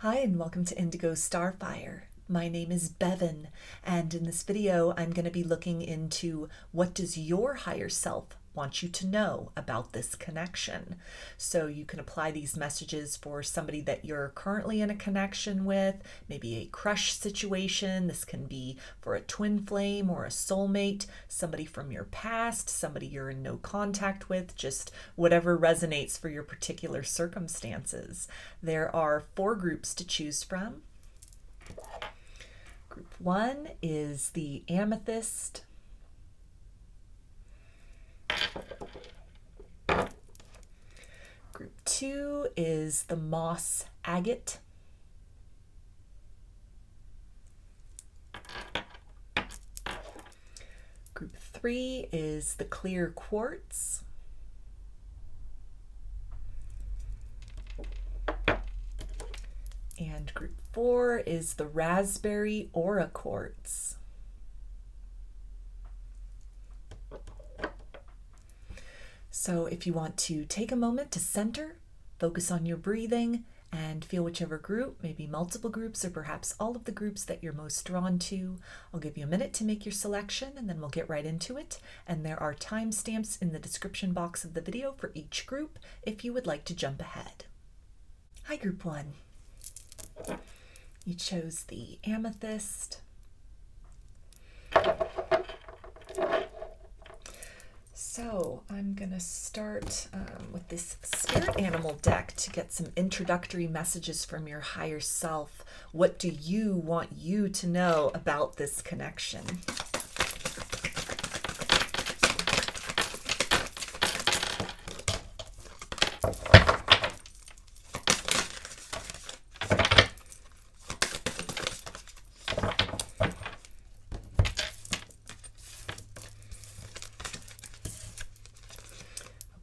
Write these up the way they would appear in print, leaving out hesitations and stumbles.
Hi and welcome to Indigo Starfire. My name is Bevin, and in this video I'm going to be looking into what does your higher self want you to know about this connection. So you can apply these messages for somebody that you're currently in a connection with, maybe a crush situation. This can be for a twin flame or a soulmate, somebody from your past, somebody you're in no contact with, just whatever resonates for your particular circumstances. There are 4 groups to choose from. Group 1 is the Amethyst. Group 2 is the Moss Agate. Group 3 is the Clear Quartz. And group 4 is the Raspberry Aura Quartz. So if you want to take a moment to center, focus on your breathing, and feel whichever group, maybe multiple groups or perhaps all of the groups that you're most drawn to, I'll give you a minute to make your selection and then we'll get right into it. And there are timestamps in the description box of the video for each group if you would like to jump ahead. Hi, Group 1. You chose the Amethyst. So I'm going to start with this spirit animal deck to get some introductory messages from your higher self. What do you want you to know about this connection?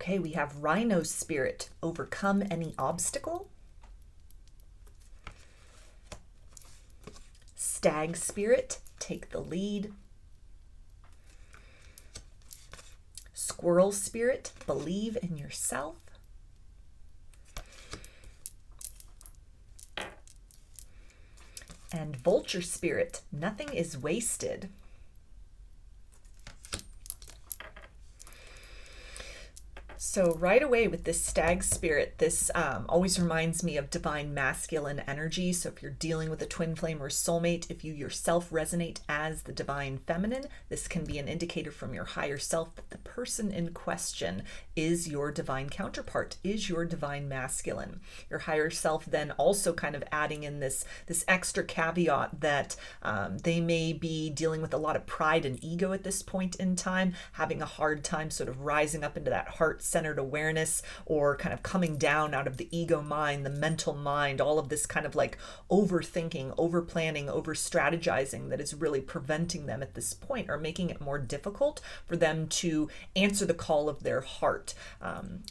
Okay, we have Rhino Spirit, overcome any obstacle. Stag Spirit, take the lead. Squirrel Spirit, believe in yourself. And Vulture Spirit, nothing is wasted. So right away with this Stag Spirit, this always reminds me of divine masculine energy. So if you're dealing with a twin flame or soulmate, if you yourself resonate as the divine feminine, this can be an indicator from your higher self that the person in question is your divine counterpart, is your divine masculine. Your higher self then also kind of adding in this extra caveat that they may be dealing with a lot of pride and ego at this point in time, having a hard time sort of rising up into that heart-centered awareness, or kind of coming down out of the ego mind, the mental mind, all of this kind of like overthinking, over planning, over strategizing that is really preventing them at this point, or making it more difficult for them to answer the call of their heart.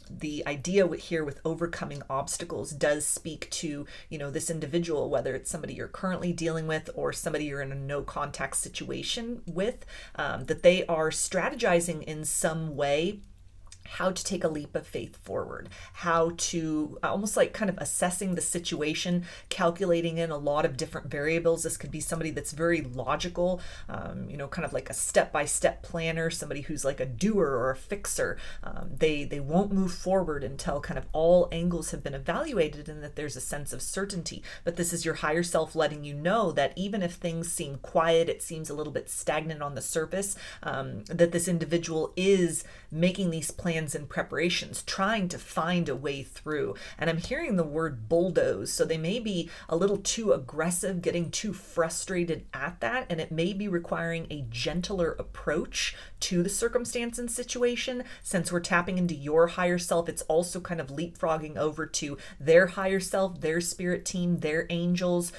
The idea here with overcoming obstacles does speak to, this individual, whether it's somebody you're currently dealing with or somebody you're in a no contact situation with, that they are strategizing in some way how to take a leap of faith forward, how to almost like kind of assessing the situation, calculating in a lot of different variables. This could be somebody that's very logical, kind of like a step-by-step planner, somebody who's like a doer or a fixer. They won't move forward until kind of all angles have been evaluated and that there's a sense of certainty. But this is your higher self letting you know that even if things seem quiet, it seems a little bit stagnant on the surface, that this individual is making these plans and preparations, trying to find a way through. And I'm hearing the word bulldoze, so they may be a little too aggressive, getting too frustrated at that, and it may be requiring a gentler approach to the circumstance and situation. Since we're tapping into your higher self, it's also kind of leapfrogging over to their higher self, their spirit team, their angels.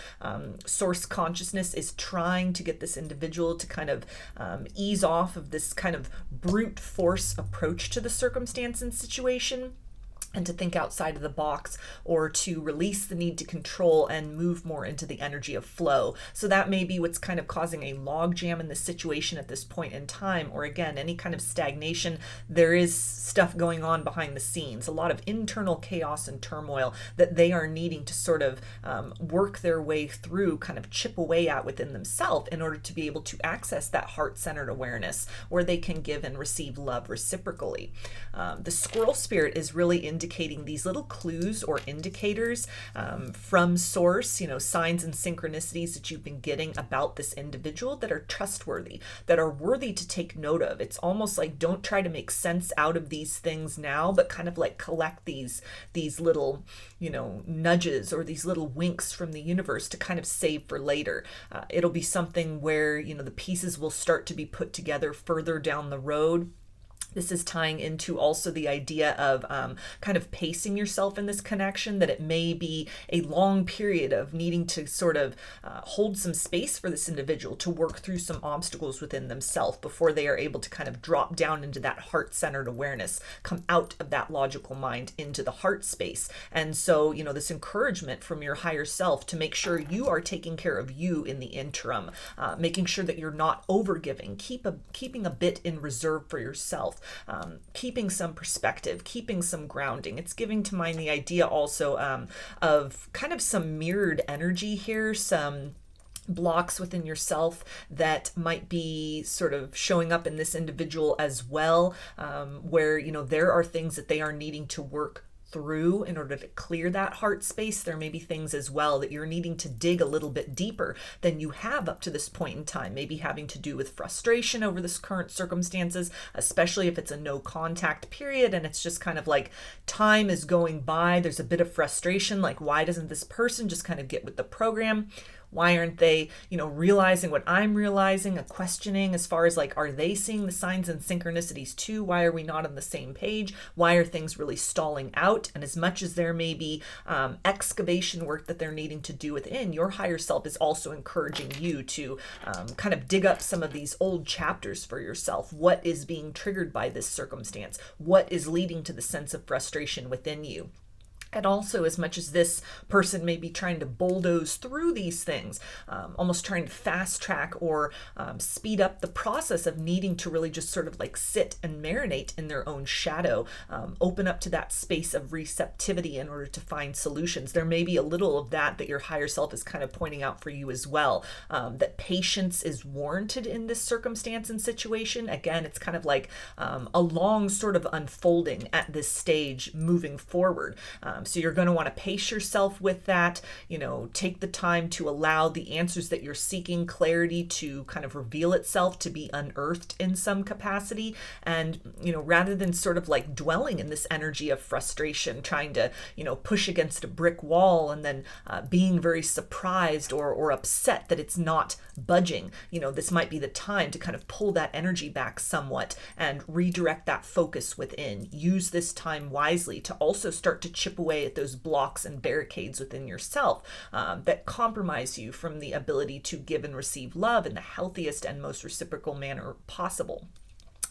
Source consciousness is trying to get this individual to kind of ease off of this kind of brute force approach to the circumstance and situation. and to think outside of the box, or to release the need to control and move more into the energy of flow. So that may be what's kind of causing a logjam in this situation at this point in time, or again, any kind of stagnation. There is stuff going on behind the scenes, a lot of internal chaos and turmoil that they are needing to sort of work their way through, kind of chip away at within themselves in order to be able to access that heart-centered awareness where they can give and receive love reciprocally. The squirrel spirit is really indicating these little clues or indicators from source, signs and synchronicities that you've been getting about this individual that are trustworthy, that are worthy to take note of. It's almost like, don't try to make sense out of these things now, but kind of like collect these little, nudges or these little winks from the universe to kind of save for later. It'll be something where, the pieces will start to be put together further down the road. This is tying into also the idea of kind of pacing yourself in this connection, that it may be a long period of needing to sort of hold some space for this individual to work through some obstacles within themselves before they are able to kind of drop down into that heart-centered awareness, come out of that logical mind into the heart space. And so, this encouragement from your higher self to make sure you are taking care of you in the interim, making sure that you're not overgiving, keeping a bit in reserve for yourself. Keeping some perspective, keeping some grounding. It's giving to mind the idea also of kind of some mirrored energy here, some blocks within yourself that might be sort of showing up in this individual as well, where, there are things that they are needing to work through in order to clear that heart space. There may be things as well that you're needing to dig a little bit deeper than you have up to this point in time, maybe having to do with frustration over this current circumstances, especially if it's a no contact period and it's just kind of like time is going by. There's a bit of frustration, like, why doesn't this person just kind of get with the program? Why aren't they, realizing what I'm realizing, a questioning as far as like, are they seeing the signs and synchronicities too? Why are we not on the same page? Why are things really stalling out? And as much as there may be excavation work that they're needing to do within, your higher self is also encouraging you to kind of dig up some of these old chapters for yourself. What is being triggered by this circumstance? What is leading to the sense of frustration within you? And also, as much as this person may be trying to bulldoze through these things, almost trying to fast track or speed up the process of needing to really just sort of like sit and marinate in their own shadow, open up to that space of receptivity in order to find solutions. There may be a little of that your higher self is kind of pointing out for you as well, that patience is warranted in this circumstance and situation. Again, it's kind of like a long sort of unfolding at this stage moving forward. So you're going to want to pace yourself with that, take the time to allow the answers that you're seeking, clarity to kind of reveal itself, to be unearthed in some capacity. And, rather than sort of like dwelling in this energy of frustration, trying to, push against a brick wall and then being very surprised or upset that it's not budging, this might be the time to kind of pull that energy back somewhat and redirect that focus within. Use this time wisely to also start to chip away at those blocks and barricades within yourself that compromise you from the ability to give and receive love in the healthiest and most reciprocal manner possible.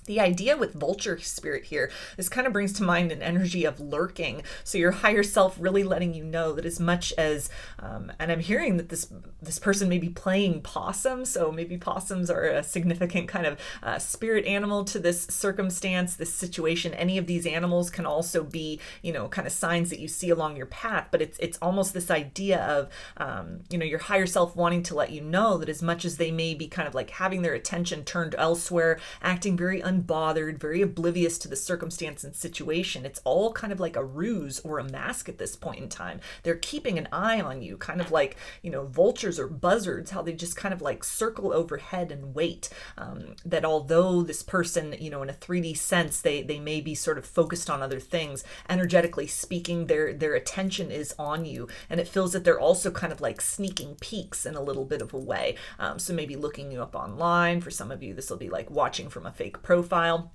The idea with vulture spirit here, this kind of brings to mind an energy of lurking. So your higher self really letting you know that as much as, and I'm hearing that this person may be playing possum. So maybe possums are a significant kind of spirit animal to this circumstance, this situation. Any of these animals can also be, kind of signs that you see along your path. But it's almost this idea of, your higher self wanting to let you know that as much as they may be kind of like having their attention turned elsewhere, acting very unbothered, very oblivious to the circumstance and situation, it's all kind of like a ruse or a mask at this point in time. They're keeping an eye on you, kind of like, vultures or buzzards, how they just kind of like circle overhead and wait. That although this person, in a 3D sense, they may be sort of focused on other things, energetically speaking, their attention is on you. And it feels that they're also kind of like sneaking peeks in a little bit of a way. So maybe looking you up online. For some of you, this will be like watching from a fake profile.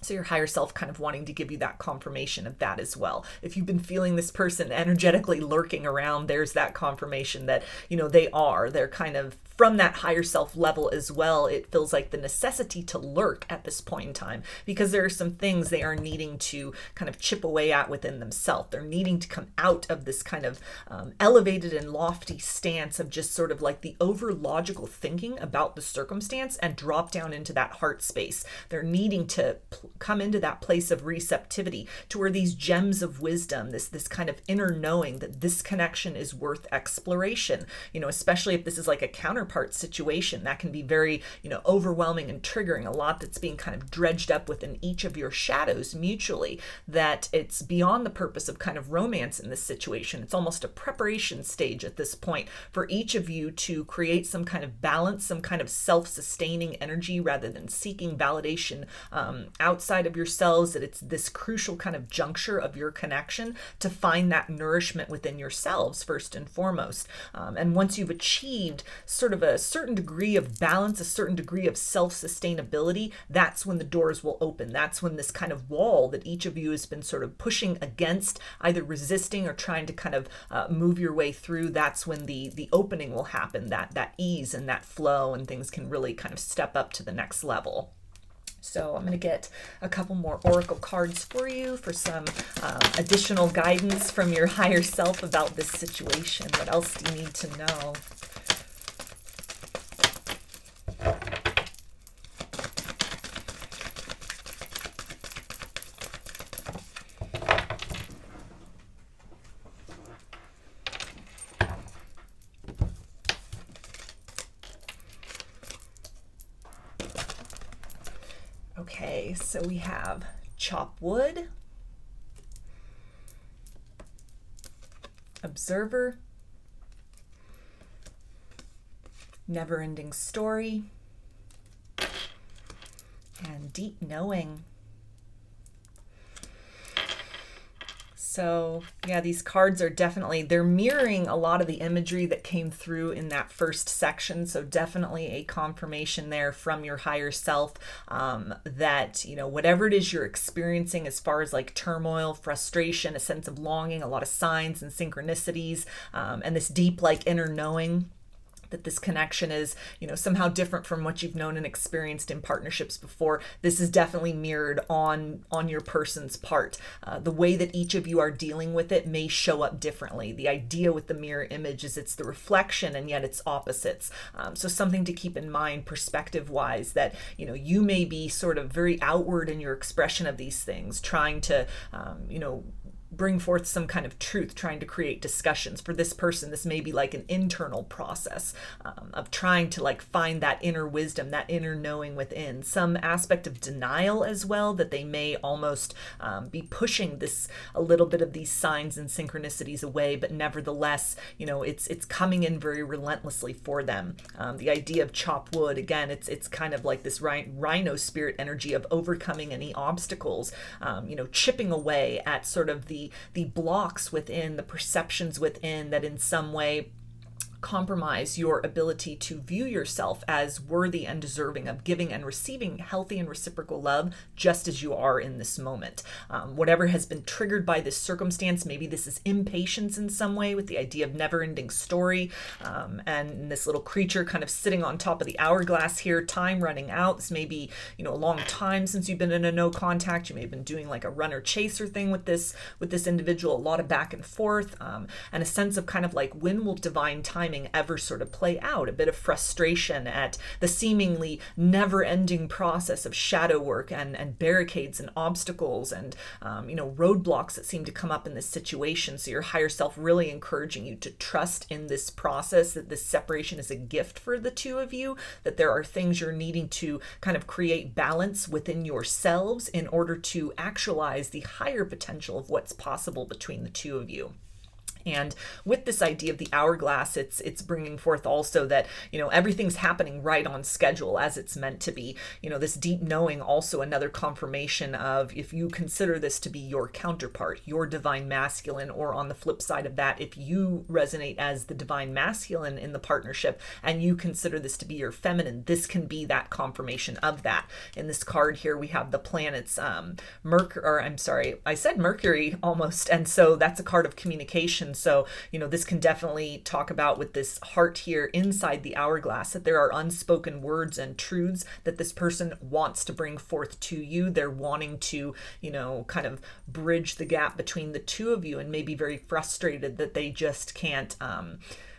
So your higher self kind of wanting to give you that confirmation of that as well. If you've been feeling this person energetically lurking around, there's that confirmation that, they're kind of from that higher self level as well. It feels like the necessity to lurk at this point in time, because there are some things they are needing to kind of chip away at within themselves. They're needing to come out of this kind of elevated and lofty stance of just sort of like the over logical thinking about the circumstance and drop down into that heart space. They're needing to come into that place of receptivity to where these gems of wisdom, this kind of inner knowing that this connection is worth exploration, especially if this is like a counterpart situation that can be very, overwhelming and triggering, a lot that's being kind of dredged up within each of your shadows mutually, that it's beyond the purpose of kind of romance in this situation. It's almost a preparation stage at this point for each of you to create some kind of balance, some kind of self-sustaining energy rather than seeking validation outside of yourselves, that it's this crucial kind of juncture of your connection to find that nourishment within yourselves first and foremost. And once you've achieved sort of a certain degree of balance, a certain degree of self-sustainability, that's when the doors will open. That's when this kind of wall that each of you has been sort of pushing against, either resisting or trying to kind of move your way through, that's when the opening will happen, that ease and that flow, and things can really kind of step up to the next level. So I'm going to get a couple more oracle cards for you for some additional guidance from your higher self about this situation. What else do you need to know? Okay, so we have chop wood, observer, never-ending story, and deep knowing. So yeah, these cards are definitely, they're mirroring a lot of the imagery that came through in that first section. So definitely a confirmation there from your higher self that, whatever it is you're experiencing as far as like turmoil, frustration, a sense of longing, a lot of signs and synchronicities, and this deep like inner knowing that this connection is, somehow different from what you've known and experienced in partnerships before. This is definitely mirrored on your person's part. The way that each of you are dealing with it may show up differently. The idea with the mirror image is it's the reflection and yet it's opposites. So something to keep in mind perspective-wise, that, you may be sort of very outward in your expression of these things, trying to, bring forth some kind of truth, trying to create discussions. For this person, this may be like an internal process of trying to like find that inner wisdom, that inner knowing within. Some aspect of denial as well, that they may almost be pushing this, a little bit of these signs and synchronicities away, but nevertheless, it's coming in very relentlessly for them. The idea of chop wood, again, it's kind of like this rhino spirit energy of overcoming any obstacles, chipping away at sort of the blocks within, the perceptions within that in some way compromise your ability to view yourself as worthy and deserving of giving and receiving healthy and reciprocal love just as you are in this moment. Whatever has been triggered by this circumstance, maybe this is impatience in some way with the idea of never-ending story, and this little creature kind of sitting on top of the hourglass here, time running out. This may be, a long time since you've been in a no contact. You may have been doing like a runner chaser thing with this individual, a lot of back and forth, and a sense of kind of like, when will divine timing ever sort of play out? A bit of frustration at the seemingly never-ending process of shadow work and barricades and obstacles and roadblocks that seem to come up in this situation. So your higher self really encouraging you to trust in this process, that this separation is a gift for the two of you, that there are things you're needing to kind of create balance within yourselves in order to actualize the higher potential of what's possible between the two of you. And with this idea of the hourglass, it's bringing forth also that, everything's happening right on schedule as it's meant to be. This deep knowing, also another confirmation of, if you consider this to be your counterpart, your divine masculine, or on the flip side of that, if you resonate as the divine masculine in the partnership and you consider this to be your feminine, this can be that confirmation of that. In this card here, we have the planets, I said Mercury almost, and so that's a card of communication. So, this can definitely talk about, with this heart here inside the hourglass, that there are unspoken words and truths that this person wants to bring forth to you. They're wanting to, kind of bridge the gap between the two of you, and maybe very frustrated that they just can't,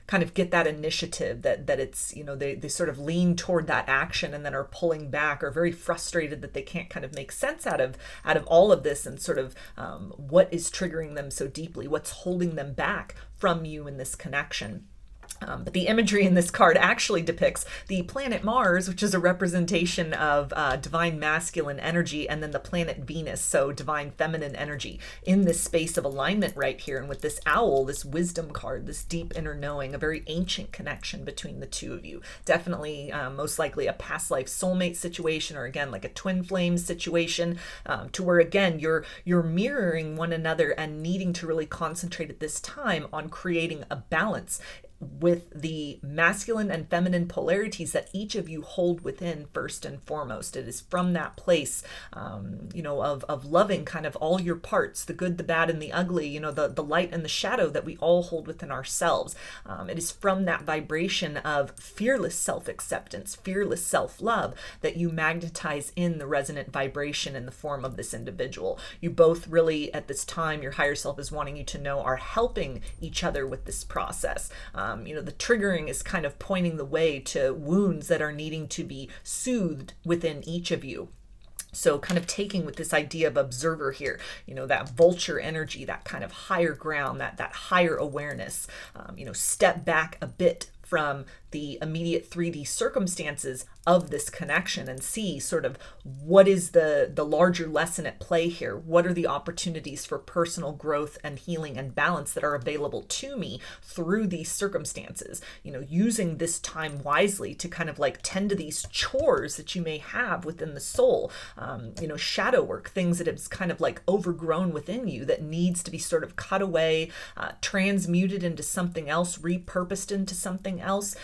kind of get that initiative, that it's, they sort of lean toward that action and then are pulling back, or very frustrated that they can't kind of make sense out of all of this, and sort of what is triggering them so deeply, what's holding them back from you in this connection. But the imagery in this card actually depicts the planet Mars, which is a representation of divine masculine energy, and then the planet Venus, so divine feminine energy, in this space of alignment right here. And with this owl, this wisdom card, this deep inner knowing, a very ancient connection between the two of you. Definitely, most likely a past life soulmate situation, or again, like a twin flame situation, to where, again, you're mirroring one another and needing to really concentrate at this time on creating a balance with the masculine and feminine polarities that each of you hold within first and foremost. It is from that place, of loving kind of all your parts, the good, the bad, and the ugly, the light and the shadow that we all hold within ourselves. It is from that vibration of fearless self-acceptance, fearless self-love, that you magnetize in the resonant vibration in the form of this individual. You both really, at this time, your higher self is wanting you to know, are helping each other with this process. The triggering is kind of pointing the way to wounds that are needing to be soothed within each of you. So kind of taking with this idea of observer here, that vulture energy, that kind of higher ground, that higher awareness, step back a bit from the immediate 3D circumstances of this connection and see sort of what is the larger lesson at play here. What are the opportunities for personal growth and healing and balance that are available to me through these circumstances? Using this time wisely to kind of like tend to these chores that you may have within the soul, shadow work, things that have kind of like overgrown within you that needs to be sort of cut away, transmuted into something else, repurposed into something else.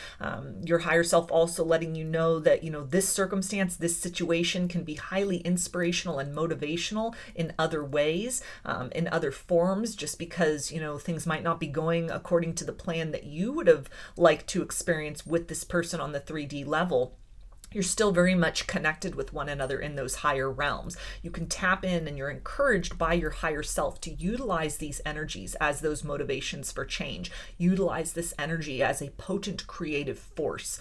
Your higher self also letting you know that, this circumstance, this situation can be highly inspirational and motivational in other ways, in other forms, just because, things might not be going according to the plan that you would have liked to experience with this person on the 3D level. You're still very much connected with one another in those higher realms. You can tap in, and you're encouraged by your higher self to utilize these energies as those motivations for change. Utilize this energy as a potent creative force.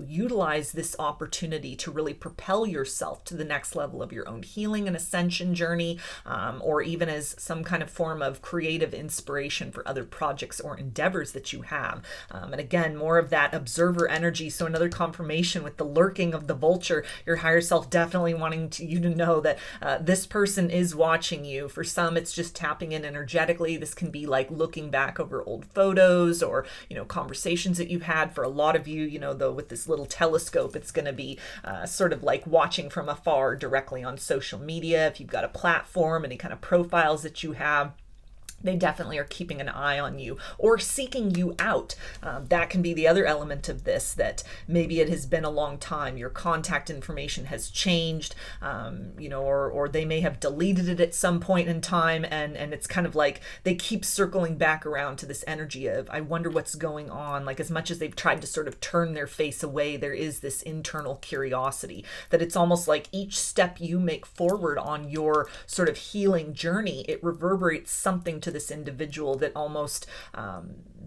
Utilize this opportunity to really propel yourself to the next level of your own healing and ascension journey, or even as some kind of form of creative inspiration for other projects or endeavors that you have. And again, more of that observer energy. So another confirmation with the lurking of the vulture, your higher self definitely wanting you to know that this person is watching you. For some, it's just tapping in energetically. This can be like looking back over old photos or, conversations that you've had. For a lot of you, though, with this little telescope, it's going to be sort of like watching from afar directly on social media. If you've got a platform, any kind of profiles that you have, they definitely are keeping an eye on you or seeking you out. That can be the other element of this, that maybe it has been a long time. Your contact information has changed, or they may have deleted it at some point in time. And it's kind of like they keep circling back around to this energy of, I wonder what's going on. Like, as much as they've tried to sort of turn their face away, there is this internal curiosity that it's almost like each step you make forward on your sort of healing journey, it reverberates something to this individual that almost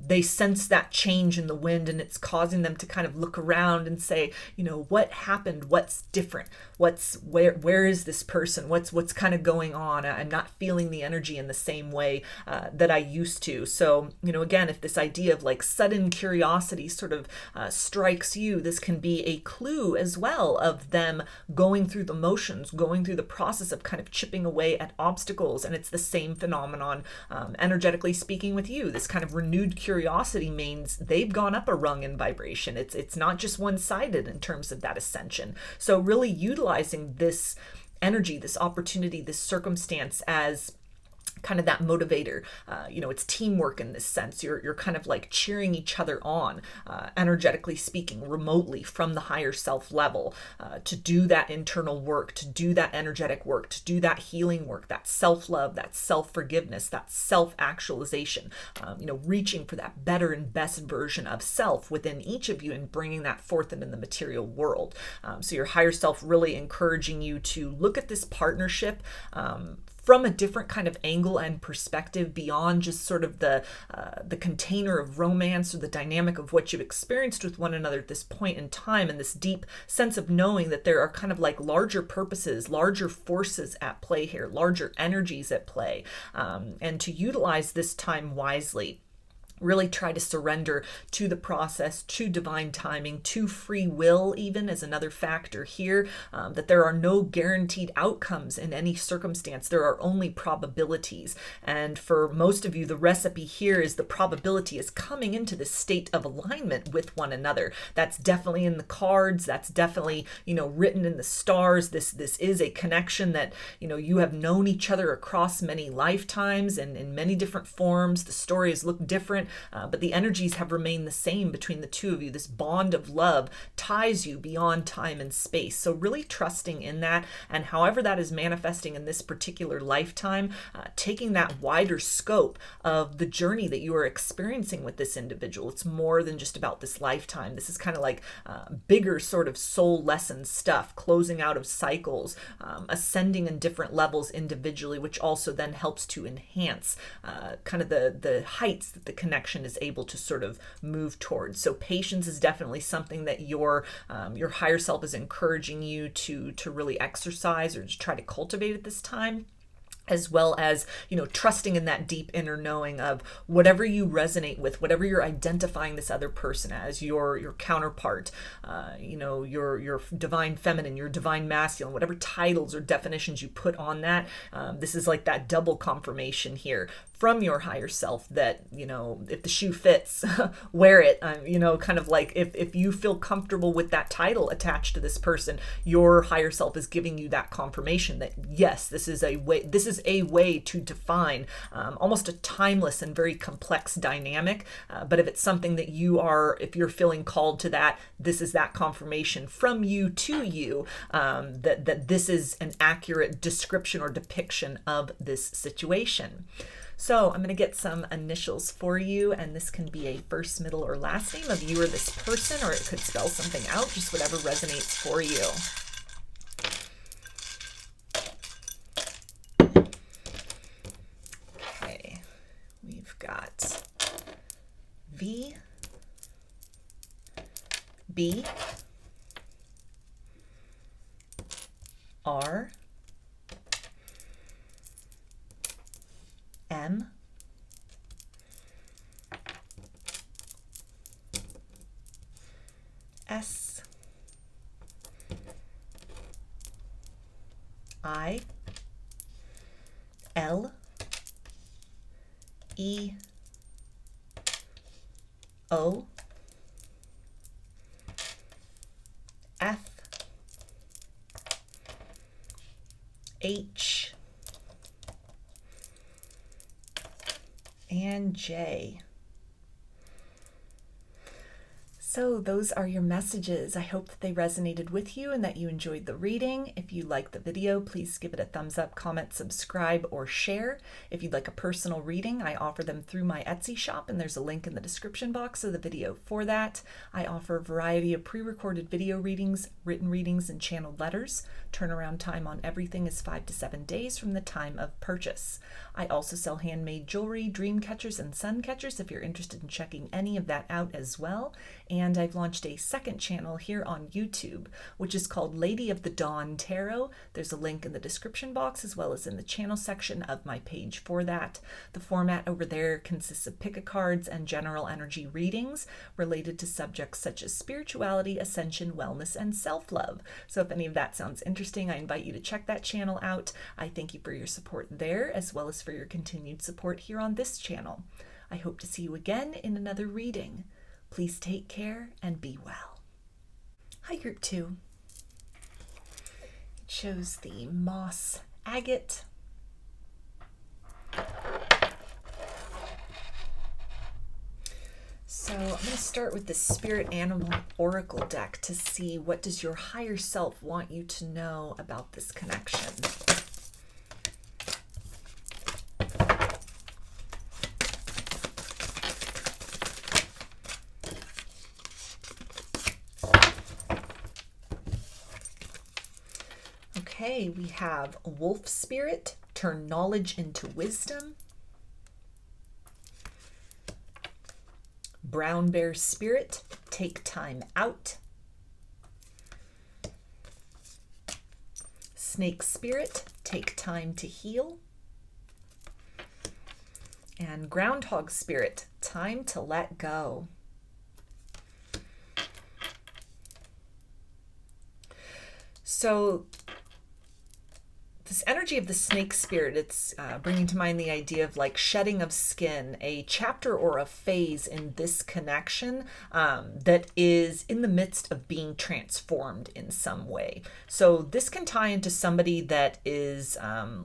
they sense that change in the wind, and it's causing them to kind of look around and say, what happened? What's different? Where is this person? What's kind of going on? I'm not feeling the energy in the same way that I used to. So, again, if this idea of like sudden curiosity sort of strikes you, this can be a clue as well of them going through the motions, going through the process of kind of chipping away at obstacles. And it's the same phenomenon, energetically speaking, with you. This kind of renewed curiosity means they've gone up a rung in vibration. It's not just one-sided in terms of that ascension. So really utilizing this energy, this opportunity, this circumstance as kind of that motivator. It's teamwork in this sense. You're kind of like cheering each other on, energetically speaking, remotely from the higher self level, to do that internal work, to do that energetic work, to do that healing work, that self-love, that self-forgiveness, that self-actualization, reaching for that better and best version of self within each of you and bringing that forth into the material world. So your higher self really encouraging you to look at this partnership from a different kind of angle and perspective beyond just sort of the container of romance or the dynamic of what you've experienced with one another at this point in time, and this deep sense of knowing that there are kind of like larger purposes, larger forces at play here, larger energies at play, and to utilize this time wisely. Really try to surrender to the process, to divine timing, to free will, even as another factor here, that there are no guaranteed outcomes in any circumstance. There are only probabilities. And for most of you, the recipe here is the probability is coming into this state of alignment with one another. That's definitely in the cards. That's definitely, written in the stars. This is a connection that, you have known each other across many lifetimes and in many different forms. The stories look different. But the energies have remained the same between the two of you. This bond of love ties you beyond time and space. So really trusting in that, and however that is manifesting in this particular lifetime, taking that wider scope of the journey that you are experiencing with this individual. It's more than just about this lifetime. This is kind of like bigger sort of soul lesson stuff, closing out of cycles, ascending in different levels individually, which also then helps to enhance kind of the heights that the connection is able to sort of move towards. So patience is definitely something that your higher self is encouraging you to really exercise or to try to cultivate at this time, as well as, trusting in that deep inner knowing of whatever you resonate with, whatever you're identifying this other person as, your counterpart, your divine feminine, your divine masculine, whatever titles or definitions you put on that. This is like that double confirmation here from your higher self that, if the shoe fits, wear it. Kind of like if you feel comfortable with that title attached to this person, your higher self is giving you that confirmation that yes, this is a way to define almost a timeless and very complex dynamic. But if it's something that if you're feeling called to that, this is that confirmation from you to you, that this is an accurate description or depiction of this situation. So I'm going to get some initials for you, and this can be a first, middle, or last name of you or this person, or it could spell something out, just whatever resonates for you. Okay, we've got V, B, R, M, S, I, L, E, O, F, H, and J. So those are your messages. I hope that they resonated with you and that you enjoyed the reading. If you liked the video, please give it a thumbs up, comment, subscribe, or share. If you'd like a personal reading, I offer them through my Etsy shop, and there's a link in the description box of the video for that. I offer a variety of pre-recorded video readings, written readings, and channeled letters. Turnaround time on everything is 5 to 7 days from the time of purchase. I also sell handmade jewelry, dream catchers, and sun catchers if you're interested in checking any of that out as well. And I've launched a second channel here on YouTube, which is called Lady of the Dawn Tarot. There's a link in the description box as well as in the channel section of my page for that. The format over there consists of pick-a-cards and general energy readings related to subjects such as spirituality, ascension, wellness, and self-love. So if any of that sounds interesting, I invite you to check that channel out. I thank you for your support there, as well as for your continued support here on this channel. I hope to see you again in another reading. Please take care and be well. Hi, Group 2. It shows the moss agate. So I'm going to start with the Spirit Animal Oracle deck to see what does your higher self want you to know about this connection. Okay, we have Wolf Spirit, turn knowledge into wisdom. Brown Bear Spirit, take time out. Snake Spirit, take time to heal. And Groundhog Spirit, time to let go. So this energy of the snake spirit, it's bringing to mind the idea of like shedding of skin, a chapter or a phase in this connection that is in the midst of being transformed in some way. So this can tie into somebody that is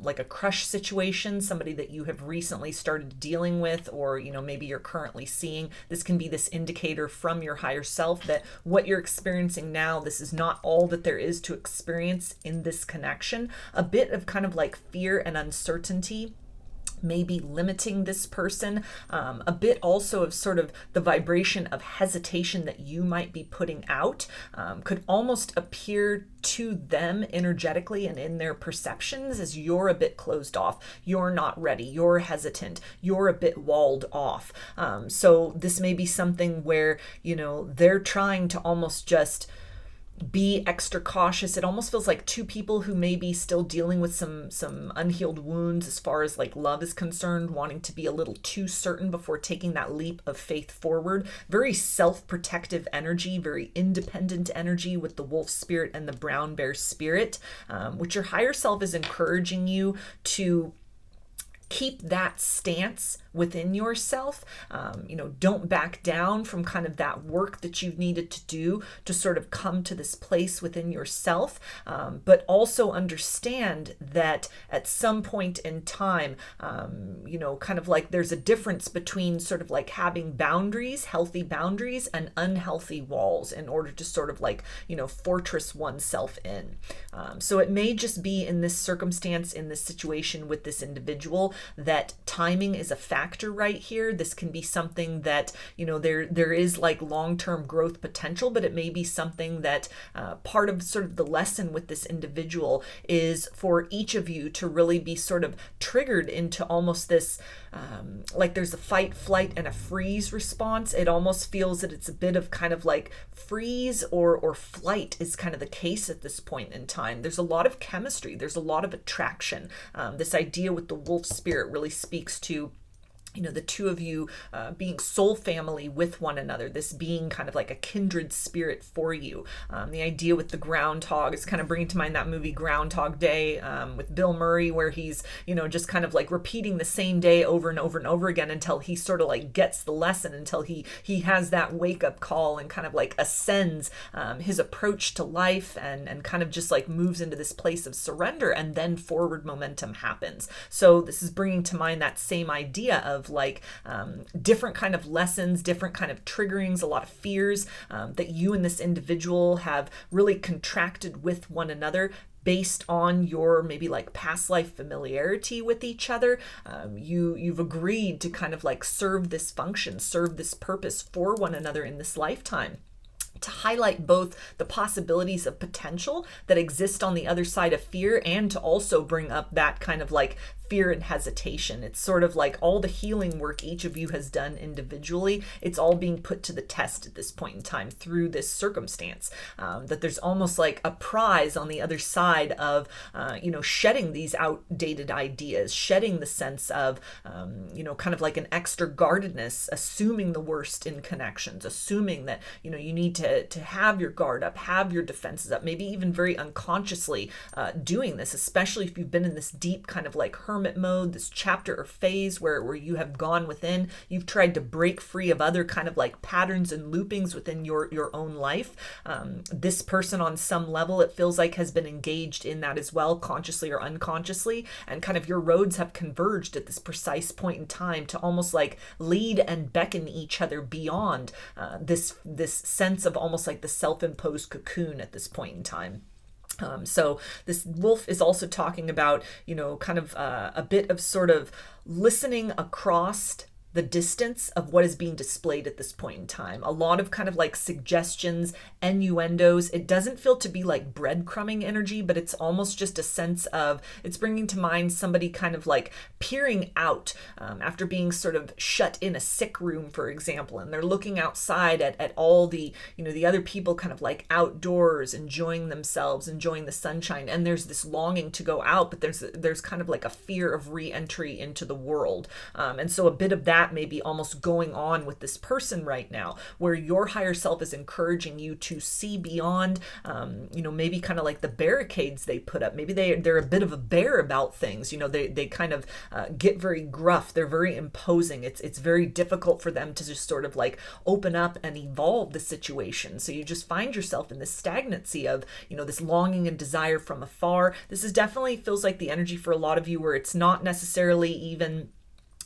like a crush situation, somebody that you have recently started dealing with, or maybe you're currently seeing. This can be this indicator from your higher self that what you're experiencing now, this is not all that there is to experience in this connection. A bit of kind of like fear and uncertainty maybe limiting this person, a bit also of sort of the vibration of hesitation that you might be putting out could almost appear to them energetically and in their perceptions as you're a bit closed off, you're not ready, you're hesitant, you're a bit walled off. So this may be something where they're trying to almost just be extra cautious. It almost feels like two people who may be still dealing with some unhealed wounds as far as like love is concerned, wanting to be a little too certain before taking that leap of faith forward. Very self-protective energy, very independent energy with the wolf spirit and the brown bear spirit, which your higher self is encouraging you to keep that stance within yourself. Don't back down from kind of that work that you've needed to do to sort of come to this place within yourself, but also understand that at some point in time, kind of like there's a difference between sort of like having boundaries, healthy boundaries, and unhealthy walls in order to sort of like, fortress oneself in. So it may just be in this circumstance, in this situation with this individual, that timing is a factor right here. This can be something that, there is like long-term growth potential, but it may be something that part of sort of the lesson with this individual is for each of you to really be sort of triggered into almost this, like there's a fight, flight, and a freeze response. It almost feels that it's a bit of kind of like freeze or flight is kind of the case at this point in time. There's a lot of chemistry. There's a lot of attraction. This idea with the wolf spirit really speaks to the two of you being soul family with one another, this being kind of like a kindred spirit for you. The idea with the groundhog is kind of bringing to mind that movie Groundhog Day with Bill Murray, where he's, just kind of like repeating the same day over and over and over again until he sort of like gets the lesson, until he has that wake up call and kind of like ascends his approach to life and kind of just like moves into this place of surrender, and then forward momentum happens. So this is bringing to mind that same idea of of like different kind of lessons, different kind of triggerings, a lot of fears that you and this individual have really contracted with one another based on your maybe like past life familiarity with each other. You've agreed to kind of like serve this function, serve this purpose for one another in this lifetime, to highlight both the possibilities of potential that exist on the other side of fear, and to also bring up that kind of like fear and hesitation. It's sort of like all the healing work each of you has done individually, it's all being put to the test at this point in time through this circumstance. That there's almost like a prize on the other side of, shedding these outdated ideas, shedding the sense of, kind of like an extra guardedness, assuming the worst in connections, assuming that, you need to have your guard up, have your defenses up, maybe even very unconsciously doing this, especially if you've been in this deep kind of like hermit mode, this chapter or phase where you have gone within, you've tried to break free of other kind of like patterns and loopings within your own life. This person on some level, it feels like, has been engaged in that as well, consciously or unconsciously, and kind of your roads have converged at this precise point in time to almost like lead and beckon each other beyond this sense of almost like the self-imposed cocoon at this point in time. So this wolf is also talking about, kind of a bit of sort of listening across the distance of what is being displayed at this point in time. A lot of kind of like suggestions, innuendos. It doesn't feel to be like breadcrumbing energy, but it's almost just a sense of, it's bringing to mind somebody kind of like peering out after being sort of shut in a sick room, for example, and they're looking outside at all the, the other people kind of like outdoors, enjoying themselves, enjoying the sunshine. And there's this longing to go out, but there's kind of like a fear of re-entry into the world. And so a bit of that may be almost going on with this person right now, where your higher self is encouraging you to see beyond, maybe kind of like the barricades they put up. Maybe they're a bit of a bear about things. They kind of get very gruff. They're very imposing. It's very difficult for them to just sort of like open up and evolve the situation. So you just find yourself in this stagnancy of, this longing and desire from afar. This is definitely feels like the energy for a lot of you where it's not necessarily even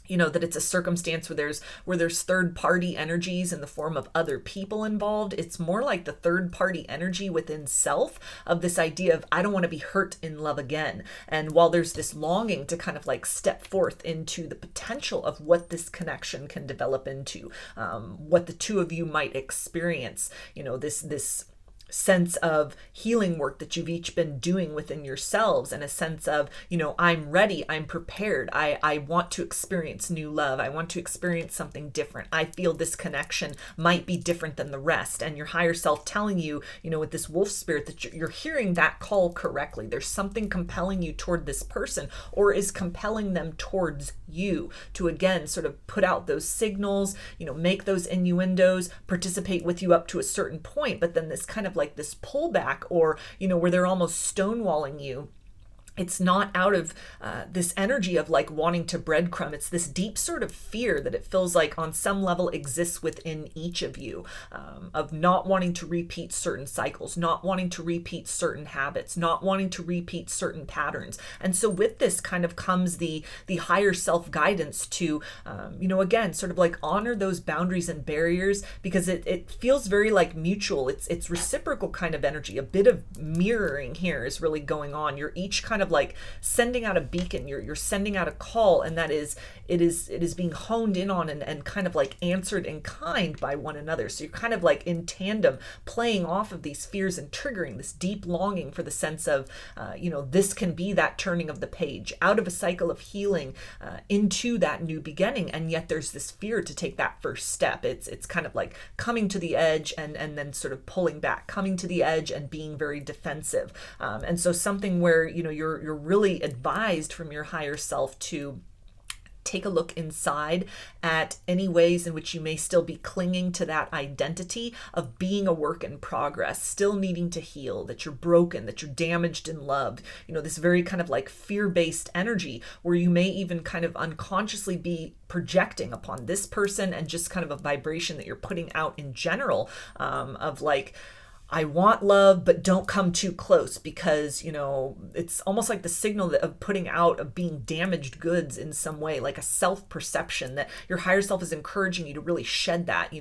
that it's a circumstance where there's third party energies in the form of other people involved. It's more like the third party energy within self of this idea of, I don't want to be hurt in love again. And while there's this longing to kind of like step forth into the potential of what this connection can develop into, what the two of you might experience, this sense of healing work that you've each been doing within yourselves, and a sense of, I'm ready, I'm prepared, I want to experience new love, I want to experience something different, I feel this connection might be different than the rest, and your higher self telling you, with this wolf spirit, that you're hearing that call correctly. There's something compelling you toward this person, or is compelling them towards you to, again, sort of put out those signals, make those innuendos, participate with you up to a certain point, but then this kind of like this pullback, or where they're almost stonewalling you. It's not out of this energy of like wanting to breadcrumb. It's this deep sort of fear that it feels like on some level exists within each of you, of not wanting to repeat certain cycles, not wanting to repeat certain habits, not wanting to repeat certain patterns. And so with this kind of comes the higher self guidance to, again, sort of like honor those boundaries and barriers, because it feels very like mutual. It's reciprocal kind of energy. A bit of mirroring here is really going on. You're each kind of like sending out a beacon, you're sending out a call, and that is it is being honed in on and kind of like answered in kind by one another. So you're kind of like in tandem, playing off of these fears and triggering this deep longing for the sense of this can be that turning of the page out of a cycle of healing into that new beginning. And yet there's this fear to take that first step. It's kind of like coming to the edge and then sort of pulling back, coming to the edge and being very defensive. And so something where you're really advised from your higher self to take a look inside at any ways in which you may still be clinging to that identity of being a work in progress, still needing to heal, that you're broken, that you're damaged in love, this very kind of like fear-based energy where you may even kind of unconsciously be projecting upon this person, and just kind of a vibration that you're putting out in general, of like, I want love, but don't come too close, because, it's almost like the signal of putting out, of being damaged goods in some way, like a self-perception that your higher self is encouraging you to really shed that.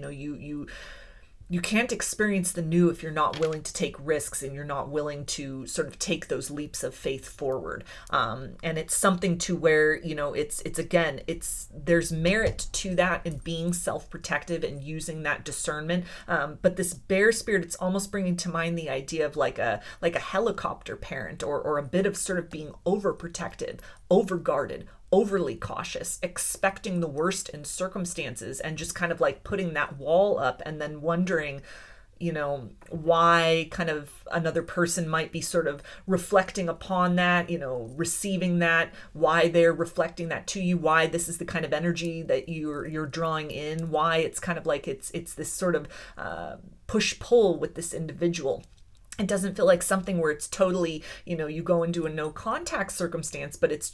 You can't experience the new if you're not willing to take risks and you're not willing to sort of take those leaps of faith forward. And it's something to where, there's merit to that in being self-protective and using that discernment. But this bear spirit, it's almost bringing to mind the idea of like a helicopter parent, or a bit of sort of being overprotected, overguarded, overly cautious, expecting the worst in circumstances, and just kind of like putting that wall up and then wondering, why kind of another person might be sort of reflecting upon that, receiving that, why they're reflecting that to you, why this is the kind of energy that you're drawing in, why it's kind of like it's this sort of push-pull with this individual. It doesn't feel like something where it's totally, you go into a no contact circumstance, but it's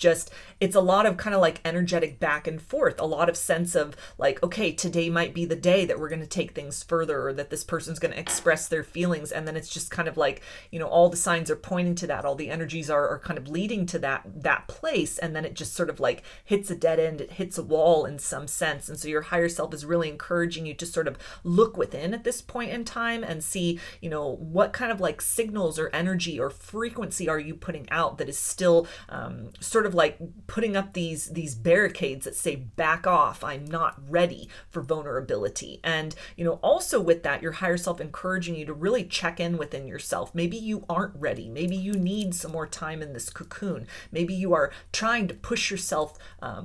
a lot of kind of like energetic back and forth, a lot of sense of like, okay, today might be the day that we're going to take things further, or that this person's going to express their feelings. And then it's just kind of like, all the signs are pointing to that. All the energies are kind of leading to that place. And then it just sort of like hits a dead end. It hits a wall in some sense. And so your higher self is really encouraging you to sort of look within at this point in time and see, what kind of like signals or energy or frequency are you putting out that is still sort of like putting up these barricades that say, back off, I'm not ready for vulnerability. And also with that, your higher self encouraging you to really check in within yourself. Maybe you aren't ready. Maybe you need some more time in this cocoon. Maybe you are trying to push yourself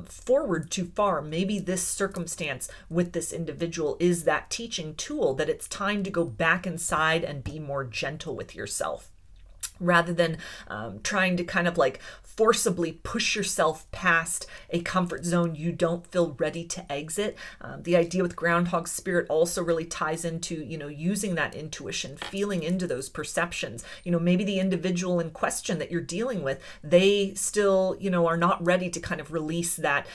forward too far. Maybe this circumstance with this individual is that teaching tool that it's time to go back inside and be more gentle with yourself, rather than trying to kind of like forcibly push yourself past a comfort zone you don't feel ready to exit. The idea with groundhog spirit also really ties into, using that intuition, feeling into those perceptions. Maybe the individual in question that you're dealing with, they still, are not ready to kind of release that,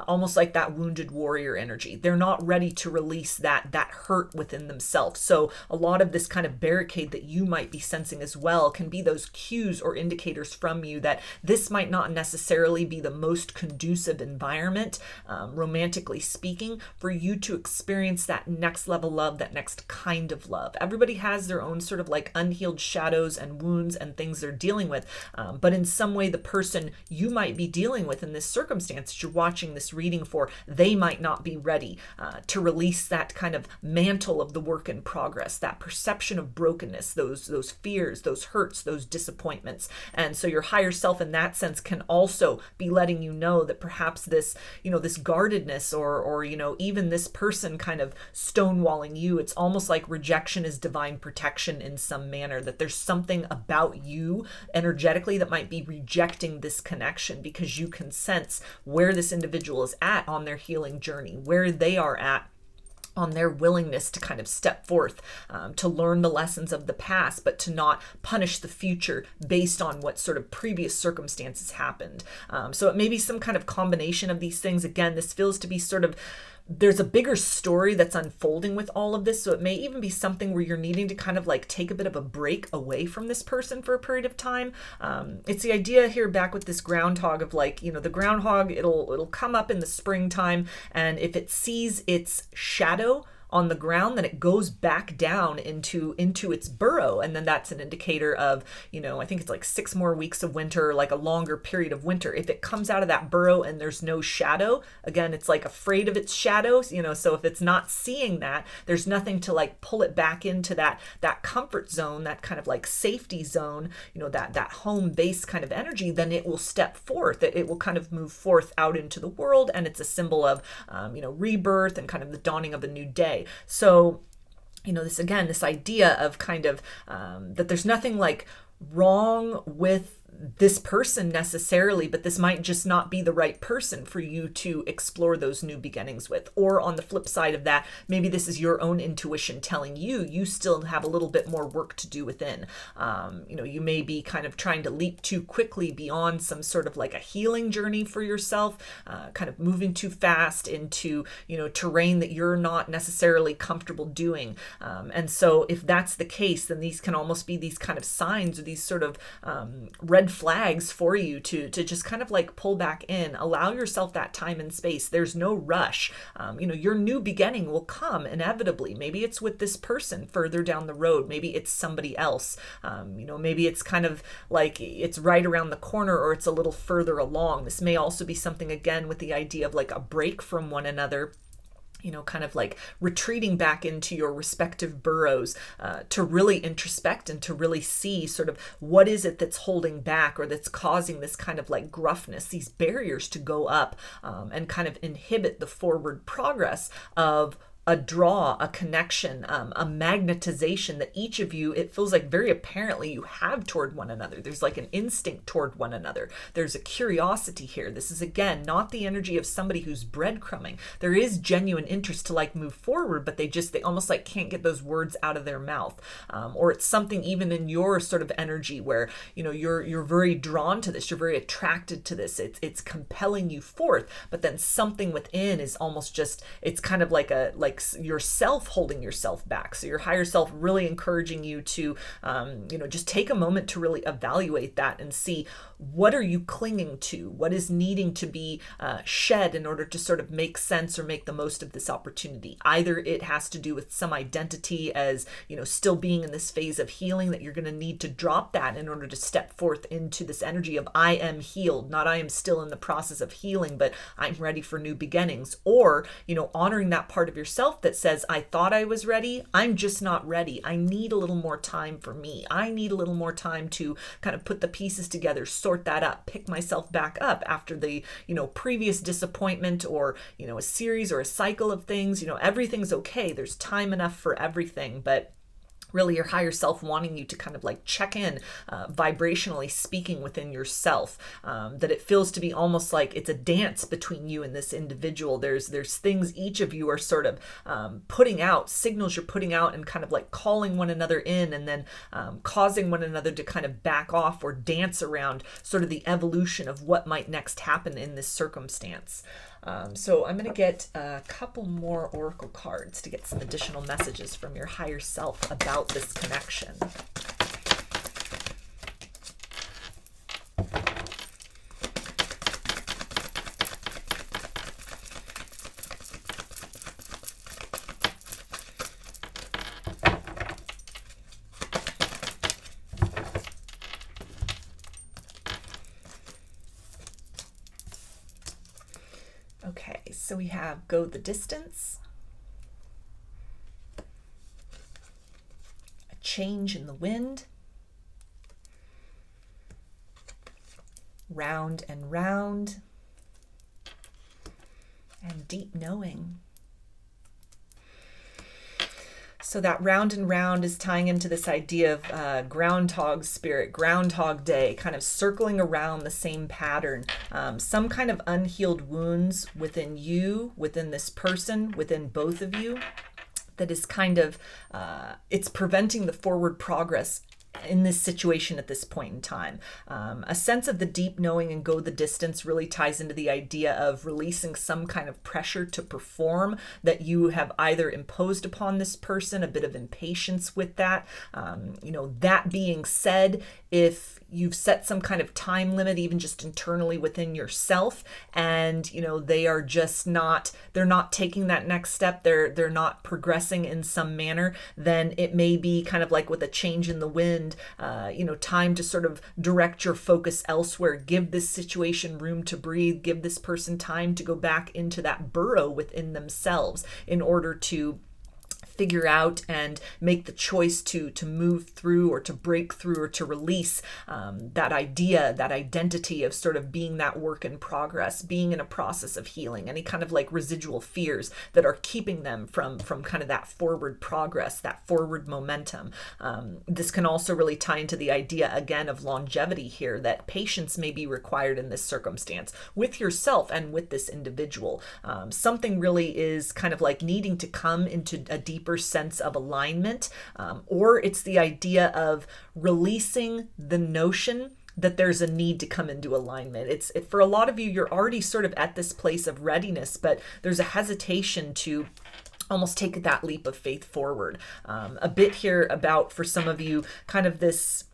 almost like that wounded warrior energy. They're not ready to release that hurt within themselves. So a lot of this kind of barricade that you might be sensing as well can be those cues or indicators from you that this might not necessarily be the most conducive environment, romantically speaking, for you to experience that next level love, that next kind of love. Everybody has their own sort of like unhealed shadows and wounds and things they're dealing with. But in some way, the person you might be dealing with in this circumstance that you're watching this reading for, they might not be ready to release that kind of mantle of the work in progress, that perception of brokenness, those fears, those hurts, those disappointments. And so your higher self in that sense can also be letting you know that perhaps this, this guardedness or even this person kind of stonewalling you, it's almost like rejection is divine protection in some manner, that there's something about you energetically that might be rejecting this connection because you can sense where this individual is at on their healing journey, where they are at on their willingness to kind of step forth, to learn the lessons of the past, but to not punish the future based on what sort of previous circumstances happened. So it may be some kind of combination of these things. Again, this feels to be sort of, there's a bigger story that's unfolding with all of this. So it may even be something where you're needing to kind of like take a bit of a break away from this person for a period of time. It's the idea here back with this groundhog of like, the groundhog, it'll come up in the springtime, and if it sees its shadow on the ground, then it goes back down into its burrow. And then that's an indicator of, I think it's like 6 more weeks of winter, like a longer period of winter. If it comes out of that burrow and there's no shadow, again, it's like afraid of its shadows, so if it's not seeing that, there's nothing to like pull it back into that comfort zone, that kind of like safety zone, that home base kind of energy, then it will step forth. It will kind of move forth out into the world. And it's a symbol of, rebirth and kind of the dawning of a new day. So, this idea of kind of that there's nothing like wrong with this person necessarily, but this might just not be the right person for you to explore those new beginnings with. Or on the flip side of that, maybe this is your own intuition telling you you still have a little bit more work to do within. You may be kind of trying to leap too quickly beyond some sort of like a healing journey for yourself, kind of moving too fast into, terrain that you're not necessarily comfortable doing. And so if that's the case, then these can almost be these kind of signs or these sort of red flags for you to just kind of like pull back in, allow yourself that time and space. There's no rush. Your new beginning will come inevitably. Maybe it's with this person further down the road. Maybe it's somebody else. Maybe it's kind of like it's right around the corner or it's a little further along. This may also be something, again, with the idea of like a break from one another, kind of like retreating back into your respective burrows to really introspect and to really see sort of what is it that's holding back or that's causing this kind of like gruffness, these barriers to go up and kind of inhibit the forward progress of a draw, a connection, a magnetization that each of you, it feels like very apparently you have toward one another. There's like an instinct toward one another. There's a curiosity here. This is, again, not the energy of somebody who's breadcrumbing. There is genuine interest to like move forward, but they almost like can't get those words out of their mouth. Or it's something even in your sort of energy where, you're very drawn to this. You're very attracted to this. It's compelling you forth, but then something within is almost just, it's kind of like yourself holding yourself back. So your higher self really encouraging you to, just take a moment to really evaluate that and see what are you clinging to? What is needing to be shed in order to sort of make sense or make the most of this opportunity? Either it has to do with some identity as, still being in this phase of healing that you're going to need to drop that in order to step forth into this energy of I am healed, not I am still in the process of healing, but I'm ready for new beginnings. Or, honoring that part of yourself that says, I thought I was ready. I'm just not ready. I need a little more time for me. I need a little more time to kind of put the pieces together, sort that up, pick myself back up after the, previous disappointment or, a series or a cycle of things. Everything's okay. There's time enough for everything, but really your higher self wanting you to kind of like check in vibrationally speaking within yourself, that it feels to be almost like it's a dance between you and this individual. There's things each of you are sort of putting out, signals you're putting out and kind of like calling one another in and then causing one another to kind of back off or dance around sort of the evolution of what might next happen in this circumstance. So I'm going to get a couple more oracle cards to get some additional messages from your higher self about this connection. Okay, so we have go the distance, a change in the wind, round and round, and deep knowing. So that round and round is tying into this idea of groundhog spirit, Groundhog Day, kind of circling around the same pattern. Some kind of unhealed wounds within you, within this person, within both of you, that is kind of, it's preventing the forward progress in this situation at this point in time. A sense of the deep knowing and go the distance really ties into the idea of releasing some kind of pressure to perform that you have either imposed upon this person, a bit of impatience with that. That being said, if you've set some kind of time limit, even just internally within yourself, and they are just not, they're not taking that next step, they're not progressing in some manner, then it may be kind of like with a change in the wind, time to sort of direct your focus elsewhere, give this situation room to breathe, give this person time to go back into that burrow within themselves in order to figure out and make the choice to move through or to break through or to release that idea, that identity of sort of being that work in progress, being in a process of healing, any kind of like residual fears that are keeping them from kind of that forward progress, that forward momentum. This can also really tie into the idea again of longevity here, that patience may be required in this circumstance with yourself and with this individual. Something really is kind of like needing to come into a deeper sense of alignment, or it's the idea of releasing the notion that there's a need to come into alignment. For a lot of you, you're already sort of at this place of readiness, but there's a hesitation to almost take that leap of faith forward. A bit here about, for some of you, kind of this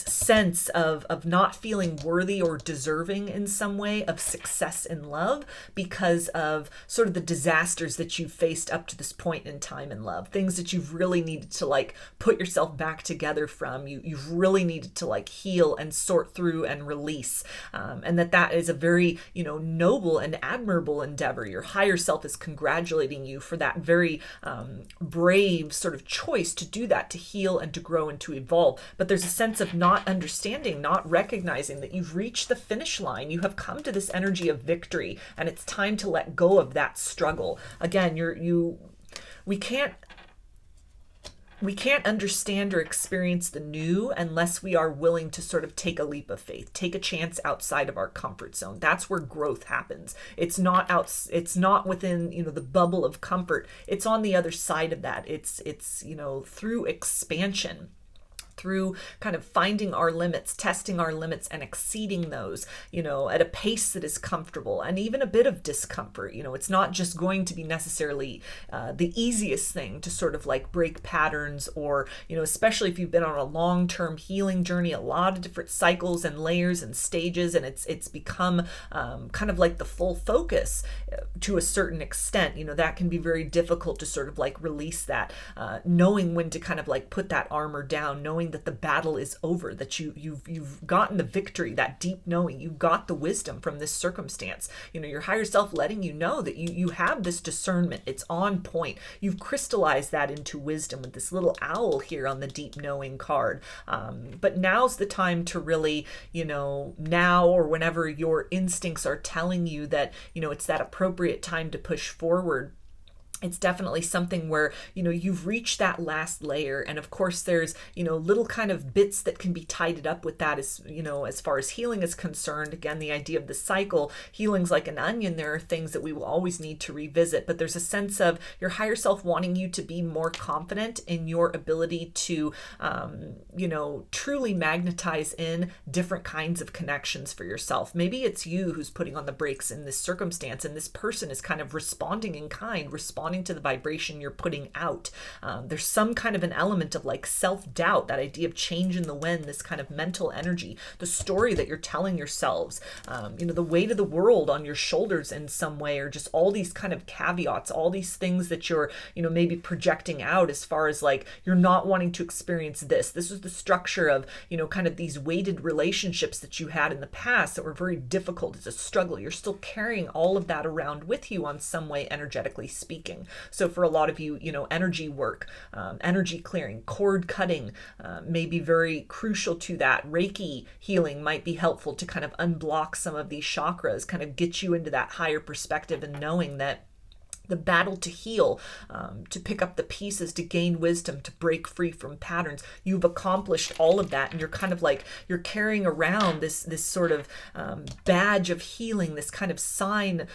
sense of not feeling worthy or deserving in some way of success in love because of sort of the disasters that you've faced up to this point in time in love, things that you've really needed to like put yourself back together from. You've really needed to like heal and sort through and release, and that is a very noble and admirable endeavor. Your higher self is congratulating you for that very brave sort of choice to do that, to heal and to grow and to evolve. But there's a sense of not understanding, not recognizing that you've reached the finish line. You have come to this energy of victory, and it's time to let go of that struggle. Again, we can't understand or experience the new unless we are willing to sort of take a leap of faith, take a chance outside of our comfort zone. That's where growth happens. It's not within, the bubble of comfort. It's on the other side of that. It's through expansion, through kind of finding our limits, testing our limits and exceeding those, at a pace that is comfortable and even a bit of discomfort. It's not just going to be necessarily the easiest thing to sort of like break patterns, or, especially if you've been on a long-term healing journey, a lot of different cycles and layers and stages, and it's become kind of like the full focus to a certain extent. That can be very difficult to sort of like release that, knowing when to kind of like put that armor down, knowing that the battle is over, that you've gotten the victory, that deep knowing, you got the wisdom from this circumstance. Your higher self letting you know that you have this discernment. It's on point. You've crystallized that into wisdom with this little owl here on the deep knowing card. But now's the time to really, now or whenever your instincts are telling you that, it's that appropriate time to push forward. It's definitely something where, you've reached that last layer. And of course, there's, little kind of bits that can be tidied up with that as far as healing is concerned. Again, the idea of the cycle, healing's like an onion. There are things that we will always need to revisit, but there's a sense of your higher self wanting you to be more confident in your ability to, truly magnetize in different kinds of connections for yourself. Maybe it's you who's putting on the brakes in this circumstance, and this person is kind of responding in kind, responding to the vibration you're putting out. There's some kind of an element of like self-doubt, that idea of change in the wind, this kind of mental energy, the story that you're telling yourselves, the weight of the world on your shoulders in some way, or just all these kind of caveats, all these things that you're, maybe projecting out as far as like, you're not wanting to experience this. This was the structure of, kind of these weighted relationships that you had in the past that were very difficult. It's a struggle. You're still carrying all of that around with you on some way, energetically speaking. So for a lot of you, energy work, energy clearing, cord cutting may be very crucial to that. Reiki healing might be helpful to kind of unblock some of these chakras, kind of get you into that higher perspective and knowing that the battle to heal, to pick up the pieces, to gain wisdom, to break free from patterns. You've accomplished all of that, and you're kind of like, you're carrying around this sort of badge of healing, this kind of sign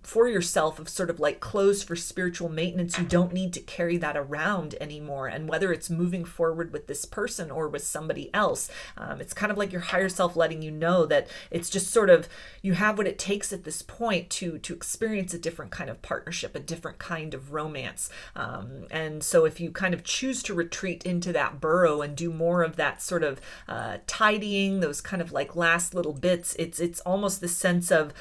for yourself of sort of like clothes for spiritual maintenance. You don't need to carry that around anymore. And whether it's moving forward with this person or with somebody else, it's kind of like your higher self letting you know that it's just sort of, you have what it takes at this point to experience a different kind of partnership, a different kind of romance. And so if you kind of choose to retreat into that burrow and do more of that sort of tidying, those kind of like last little bits, it's almost the sense of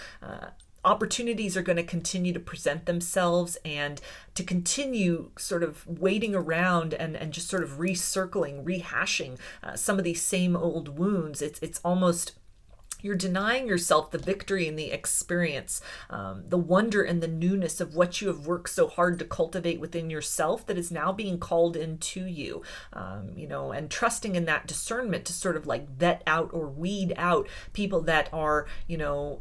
opportunities are going to continue to present themselves, and to continue sort of waiting around and just sort of recircling, rehashing some of these same old wounds. It's almost, You're denying yourself the victory and the experience, the wonder and the newness of what you have worked so hard to cultivate within yourself that is now being called into you, and trusting in that discernment to sort of like vet out or weed out people that are,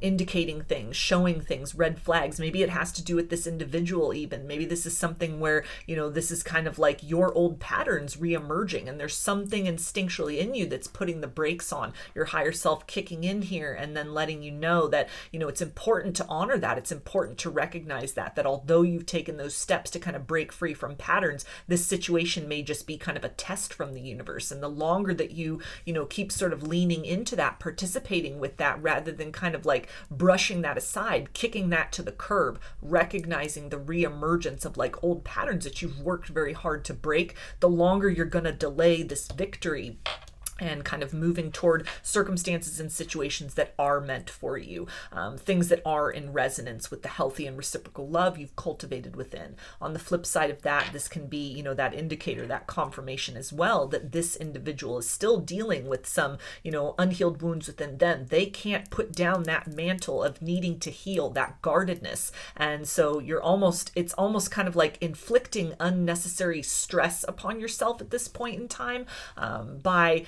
indicating things, showing things, red flags. Maybe it has to do with this individual even. Maybe this is something where, this is kind of like your old patterns reemerging and there's something instinctually in you that's putting the brakes on, your higher self kicking in here and then letting you know that, it's important to honor that. It's important to recognize that although you've taken those steps to kind of break free from patterns, this situation may just be kind of a test from the universe. And the longer that you keep sort of leaning into that, participating with that, rather than kind of like brushing that aside, kicking that to the curb, recognizing the reemergence of like old patterns that you've worked very hard to break, the longer you're going to delay this victory and kind of moving toward circumstances and situations that are meant for you, things that are in resonance with the healthy and reciprocal love you've cultivated within. On the flip side of that, this can be, that indicator, that confirmation as well, that this individual is still dealing with some, unhealed wounds within them. They can't put down that mantle of needing to heal, that guardedness. And so it's almost kind of like inflicting unnecessary stress upon yourself at this point in time, by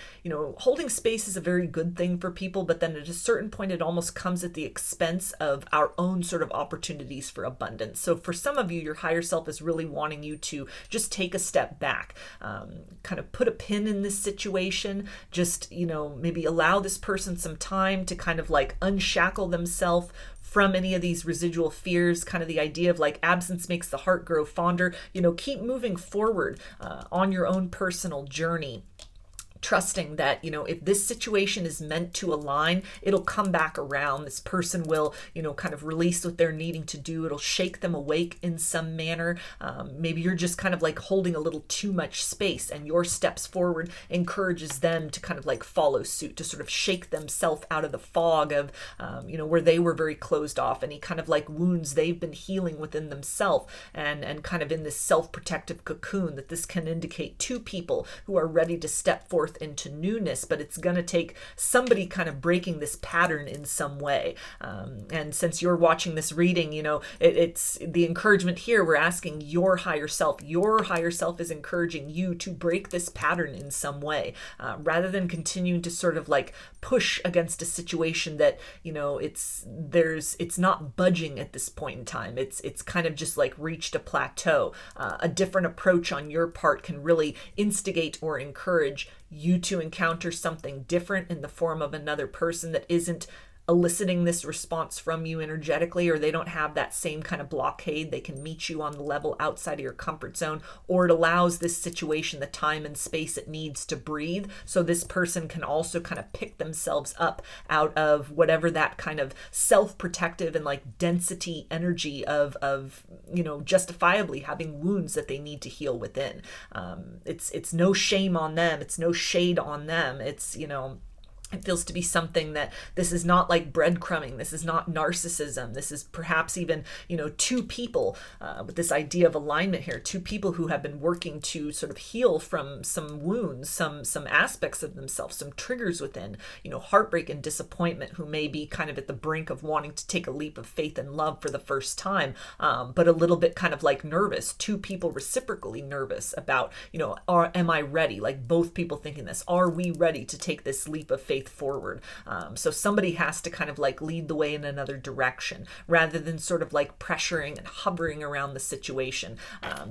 holding space is a very good thing for people, but then at a certain point, it almost comes at the expense of our own sort of opportunities for abundance. So for some of you, your higher self is really wanting you to just take a step back, kind of put a pin in this situation, just, maybe allow this person some time to kind of like unshackle themselves from any of these residual fears, kind of the idea of like absence makes the heart grow fonder. Keep moving forward on your own personal journey, trusting that, if this situation is meant to align, it'll come back around. This person will, kind of release what they're needing to do. It'll shake them awake in some manner. Maybe you're just kind of like holding a little too much space, and your steps forward encourages them to kind of like follow suit, to sort of shake themselves out of the fog of, where they were very closed off, any kind of like wounds they've been healing within themselves, and kind of in this self-protective cocoon, that this can indicate two people who are ready to step forth into newness, but it's going to take somebody kind of breaking this pattern in some way. And since you're watching this reading, it's the encouragement here. We're asking your higher self. Your higher self is encouraging you to break this pattern in some way, rather than continuing to sort of like push against a situation that, it's not budging at this point in time. It's kind of just like reached a plateau. A different approach on your part can really instigate or encourage you to encounter something different in the form of another person that isn't eliciting this response from you energetically, or they don't have that same kind of blockade. They can meet you on the level outside of your comfort zone, or it allows this situation the time and space it needs to breathe. So this person can also kind of pick themselves up out of whatever that kind of self-protective and like density energy of justifiably having wounds that they need to heal within. It's no shame on them. It's no shade on them. It's, it feels to be something that this is not like breadcrumbing. This is not narcissism. This is perhaps even, two people with this idea of alignment here, two people who have been working to sort of heal from some wounds, some aspects of themselves, some triggers within, heartbreak and disappointment, who may be kind of at the brink of wanting to take a leap of faith and love for the first time, but a little bit kind of like nervous, two people reciprocally nervous about, am I ready? Like both people thinking this, are we ready to take this leap of faith forward? So somebody has to kind of like lead the way in another direction, rather than sort of like pressuring and hovering around the situation,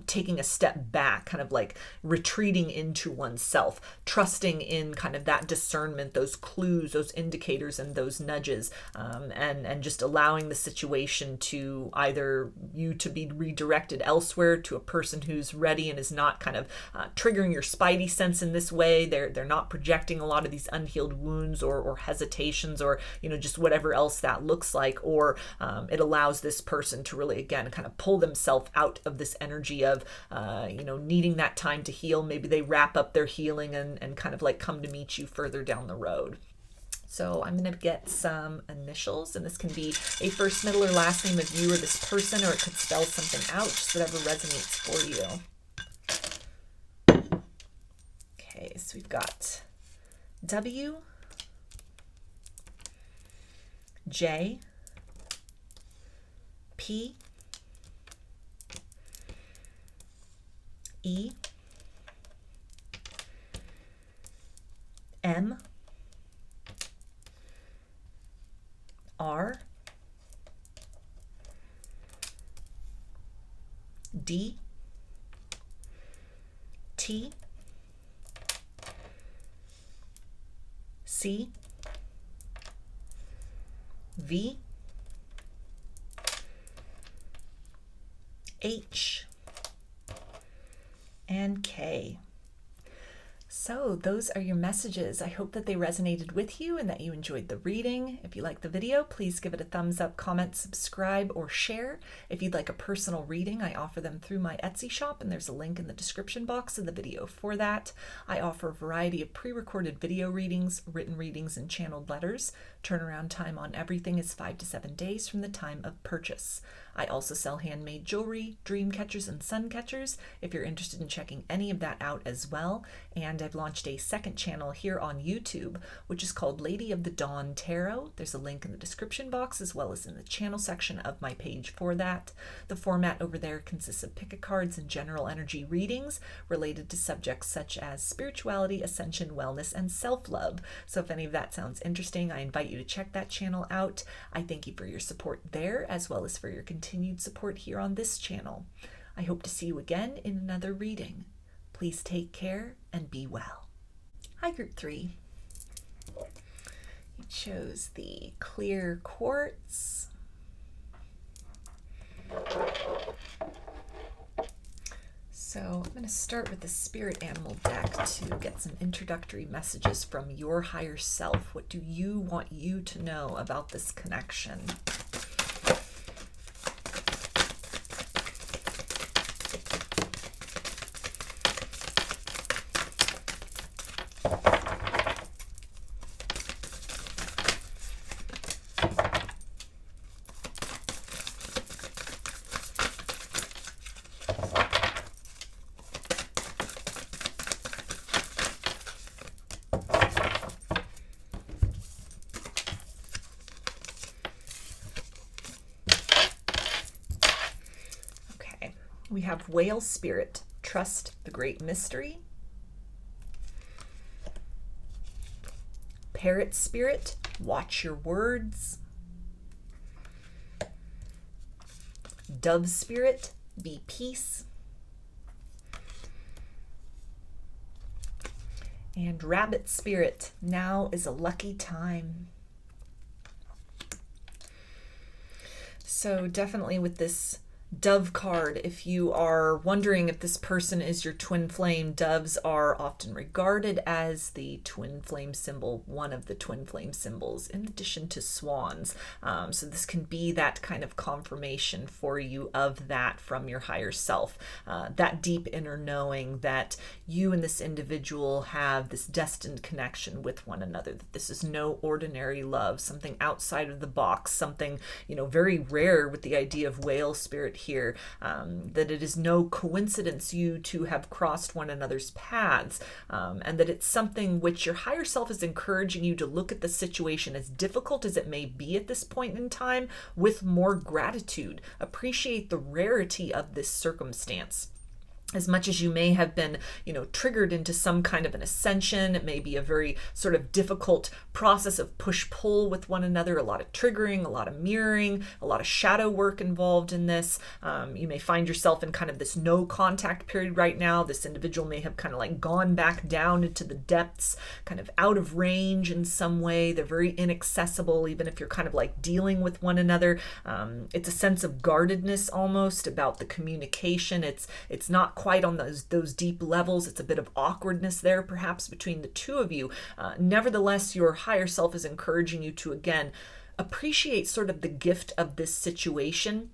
taking a step back, kind of like retreating into oneself, trusting in kind of that discernment, those clues, those indicators, and those nudges, and just allowing the situation to either you to be redirected elsewhere to a person who's ready and is not kind of triggering your spidey sense in this way. They're not projecting a lot of these unhealed wounds or hesitations, or just whatever else that looks like, or it allows this person to really again kind of pull themselves out of this energy of needing that time to heal. Maybe they wrap up their healing and kind of like come to meet you further down the road. So I'm going to get some initials, and this can be a first, middle, or last name of you or this person, or it could spell something out, just whatever resonates for you. Okay, so we've got W, J, P, E, M, R, D, T, C, V, H, and K. So those are your messages. I hope that they resonated with you and that you enjoyed the reading. If you liked the video, please give it a thumbs up, comment, subscribe, or share. If you'd like a personal reading, I offer them through my Etsy shop, and there's a link in the description box of the video for that. I offer a variety of pre-recorded video readings, written readings, and channeled letters. Turnaround time on everything is 5 to 7 days from the time of purchase. I also sell handmade jewelry, dream catchers, and sun catchers if you're interested in checking any of that out as well. And I've launched a second channel here on YouTube, which is called Lady of the Dawn Tarot. There's a link in the description box as well as in the channel section of my page for that. The format over there consists of pick-a-cards and general energy readings related to subjects such as spirituality, ascension, wellness, and self-love. So if any of that sounds interesting, I invite you to check that channel out. I thank you for your support there as well as for your continued support here on this channel. I hope to see you again in another reading. Please take care and be well. Hi, Group 3. You chose the clear quartz. So I'm going to start with the spirit animal deck to get some introductory messages from your higher self. What do you want you to know about this connection? We have whale spirit, trust the great mystery. Parrot spirit, watch your words. Dove spirit, be peace. And rabbit spirit, now is a lucky time. So definitely with this Dove card, if you are wondering if this person is your twin flame, doves are often regarded as the twin flame symbol, one of the twin flame symbols, in addition to swans. So this can be that kind of confirmation for you of that from your higher self, that deep inner knowing that you and this individual have this destined connection with one another, that this is no ordinary love, something outside of the box, something, very rare with the idea of whale spirit here, that it is no coincidence you two have crossed one another's paths, and that it's something which your higher self is encouraging you to look at the situation, as difficult as it may be at this point in time, with more gratitude. Appreciate the rarity of this circumstance. As much as you may have been, triggered into some kind of an ascension, it may be a very sort of difficult process of push-pull with one another, a lot of triggering, a lot of mirroring, a lot of shadow work involved in this. You may find yourself in kind of this no contact period right now. This individual may have kind of like gone back down into the depths, kind of out of range in some way. They're very inaccessible, even if you're kind of like dealing with one another. It's a sense of guardedness almost about the communication. It's not quite on those deep levels. It's a bit of awkwardness there perhaps between the two of you. Nevertheless, your higher self is encouraging you to, again, appreciate sort of the gift of this situation.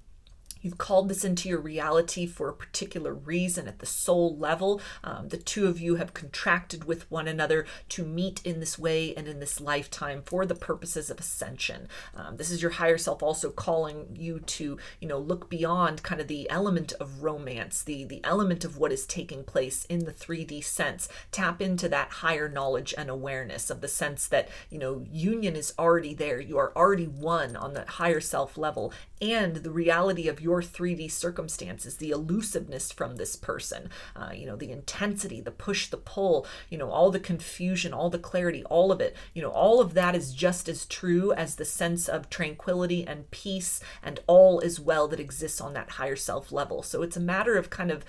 You've called this into your reality for a particular reason at the soul level. The two of you have contracted with one another to meet in this way and in this lifetime for the purposes of ascension. This is your higher self also calling you to, look beyond kind of the element of romance, the element of what is taking place in the 3D sense. Tap into that higher knowledge and awareness of the sense that, union is already there. You are already one on the higher self level, and the reality of your 3D circumstances, the elusiveness from this person, the intensity, the push, the pull, all the confusion, all the clarity, all of it, all of that is just as true as the sense of tranquility and peace and all is well that exists on that higher self level. So it's a matter of kind of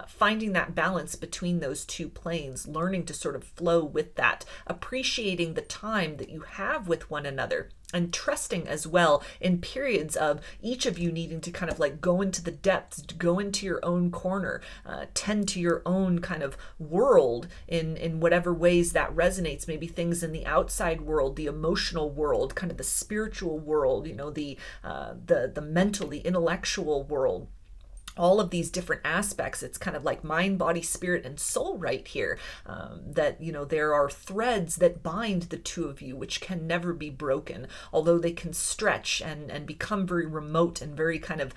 finding that balance between those two planes, learning to sort of flow with that, appreciating the time that you have with one another, and trusting as well in periods of each of you needing to kind of like go into the depths, go into your own corner, tend to your own kind of world in whatever ways that resonates. Maybe things in the outside world, the emotional world, kind of the spiritual world, the mental, the intellectual world. All of these different aspects. It's kind of like mind, body, spirit, and soul right here. That, there are threads that bind the two of you, which can never be broken, although they can stretch and become very remote and very kind of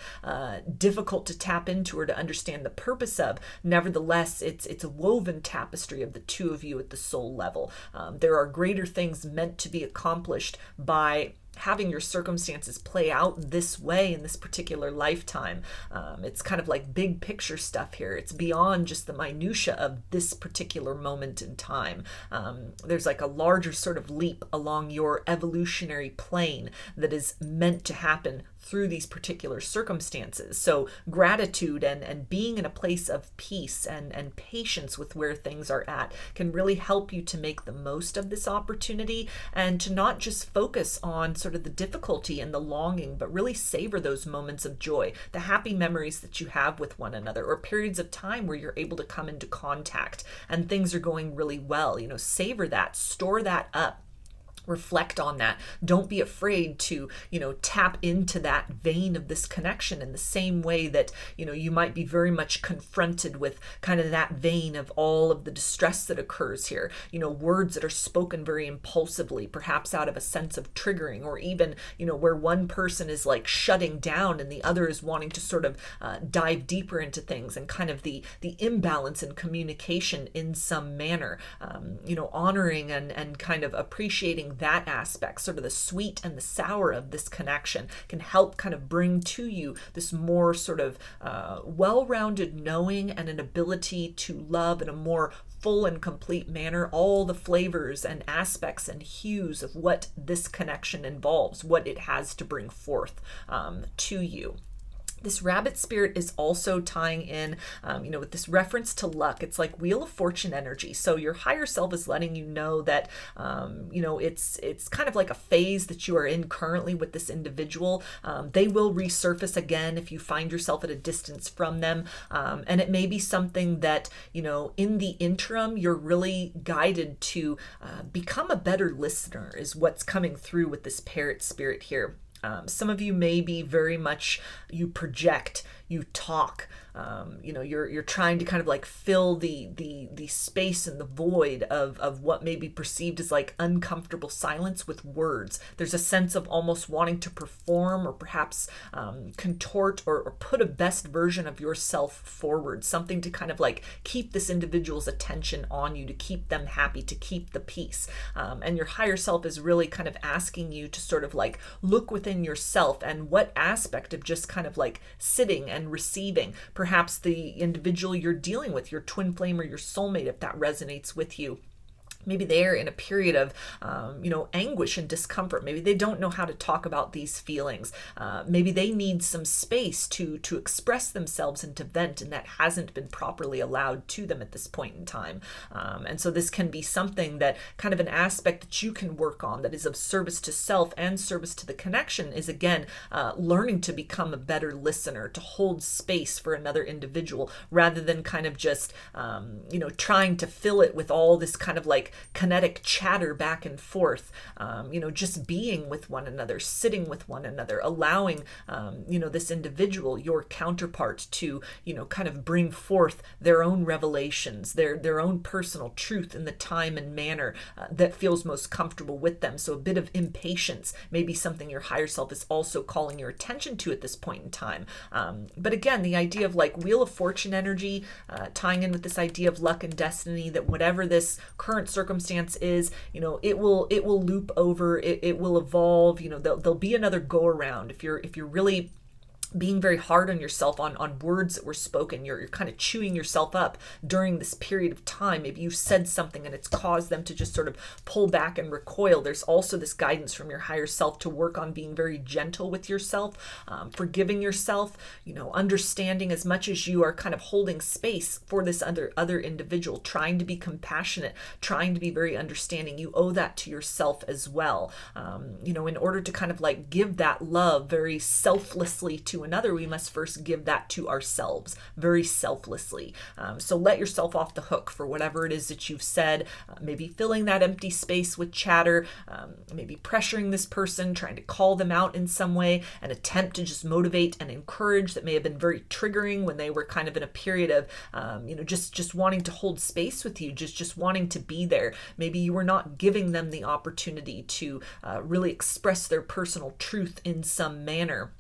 difficult to tap into or to understand the purpose of. Nevertheless, it's a woven tapestry of the two of you at the soul level. There are greater things meant to be accomplished by having your circumstances play out this way in this particular lifetime. It's kind of like big picture stuff here. It's beyond just the minutia of this particular moment in time. There's like a larger sort of leap along your evolutionary plane that is meant to happen through these particular circumstances. So gratitude and being in a place of peace and patience with where things are at can really help you to make the most of this opportunity and to not just focus on sort of the difficulty and the longing, but really savor those moments of joy, the happy memories that you have with one another, or periods of time where you're able to come into contact and things are going really well. Savor that, store that up. Reflect on that. Don't be afraid to, tap into that vein of this connection in the same way that, you might be very much confronted with kind of that vein of all of the distress that occurs here. Words that are spoken very impulsively, perhaps out of a sense of triggering, or even, where one person is like shutting down and the other is wanting to sort of dive deeper into things, and kind of the imbalance in communication in some manner, honoring and kind of appreciating that aspect, sort of the sweet and the sour of this connection, can help kind of bring to you this more sort of well-rounded knowing and an ability to love in a more full and complete manner all the flavors and aspects and hues of what this connection involves, what it has to bring forth to you. This rabbit spirit is also tying in, with this reference to luck. It's like Wheel of Fortune energy. So your higher self is letting you know that, it's kind of like a phase that you are in currently with this individual. They will resurface again if you find yourself at a distance from them. And it may be something that, in the interim, you're really guided to become a better listener is what's coming through with this parrot spirit here. Some of you may be very much, you project, you talk, you're trying to kind of like fill the space and the void of what may be perceived as like uncomfortable silence with words. There's a sense of almost wanting to perform or perhaps contort or put a best version of yourself forward, something to kind of like keep this individual's attention on you, to keep them happy, to keep the peace. And your higher self is really kind of asking you to sort of like look within yourself and what aspect of just kind of like sitting and receiving, perhaps the individual you're dealing with, your twin flame or your soulmate, if that resonates with you. Maybe they're in a period of, anguish and discomfort. Maybe they don't know how to talk about these feelings. Maybe they need some space to express themselves and to vent, and that hasn't been properly allowed to them at this point in time. And so this can be something that kind of an aspect that you can work on that is of service to self and service to the connection is, again, learning to become a better listener, to hold space for another individual rather than kind of just, trying to fill it with all this kind of like kinetic chatter back and forth, just being with one another, sitting with one another, allowing, this individual, your counterpart, to, kind of bring forth their own revelations, their own personal truth in the time and manner that feels most comfortable with them. So a bit of impatience may be something your higher self is also calling your attention to at this point in time. But again, the idea of like Wheel of Fortune energy, tying in with this idea of luck and destiny, that whatever this current circumstance is, it will loop over, it will evolve, there'll be another go around. If you're really being very hard on yourself on words that were spoken, you're kind of chewing yourself up during this period of time. Maybe you said something and it's caused them to just sort of pull back and recoil. There's also this guidance from your higher self to work on being very gentle with yourself, forgiving yourself, understanding, as much as you are kind of holding space for this other individual, trying to be compassionate, trying to be very understanding. You owe that to yourself as well. In order to kind of like give that love very selflessly to another, we must first give that to ourselves very selflessly. So let yourself off the hook for whatever it is that you've said, maybe filling that empty space with chatter, maybe pressuring this person, trying to call them out in some way, an attempt to just motivate and encourage that may have been very triggering when they were kind of in a period of, just wanting to hold space with you, just wanting to be there. Maybe you were not giving them the opportunity to really express their personal truth in some manner.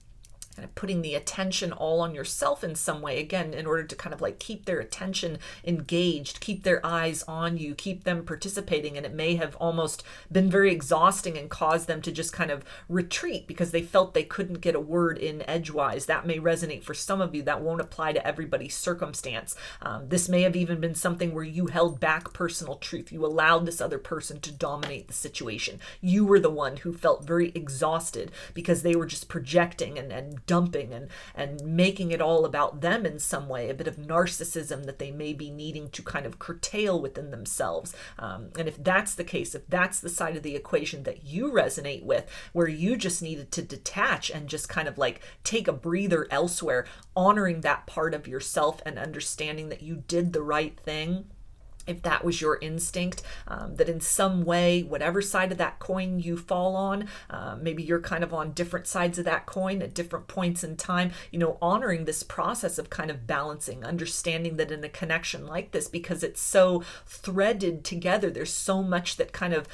Kind of putting the attention all on yourself in some way, again, in order to kind of like keep their attention engaged, keep their eyes on you, keep them participating. And it may have almost been very exhausting and caused them to just kind of retreat because they felt they couldn't get a word in edgewise. That may resonate for some of you. That won't apply to everybody's circumstance. This may have even been something where you held back personal truth. You allowed this other person to dominate the situation. You were the one who felt very exhausted because they were just projecting and dumping and making it all about them in some way, a bit of narcissism that they may be needing to kind of curtail within themselves. And if that's the case, if that's the side of the equation that you resonate with, where you just needed to detach and just kind of like take a breather elsewhere, honoring that part of yourself and understanding that you did the right thing, if that was your instinct, that in some way, whatever side of that coin you fall on, maybe you're kind of on different sides of that coin at different points in time, honoring this process of kind of balancing, understanding that in a connection like this, because it's so threaded together, there's so much that kind of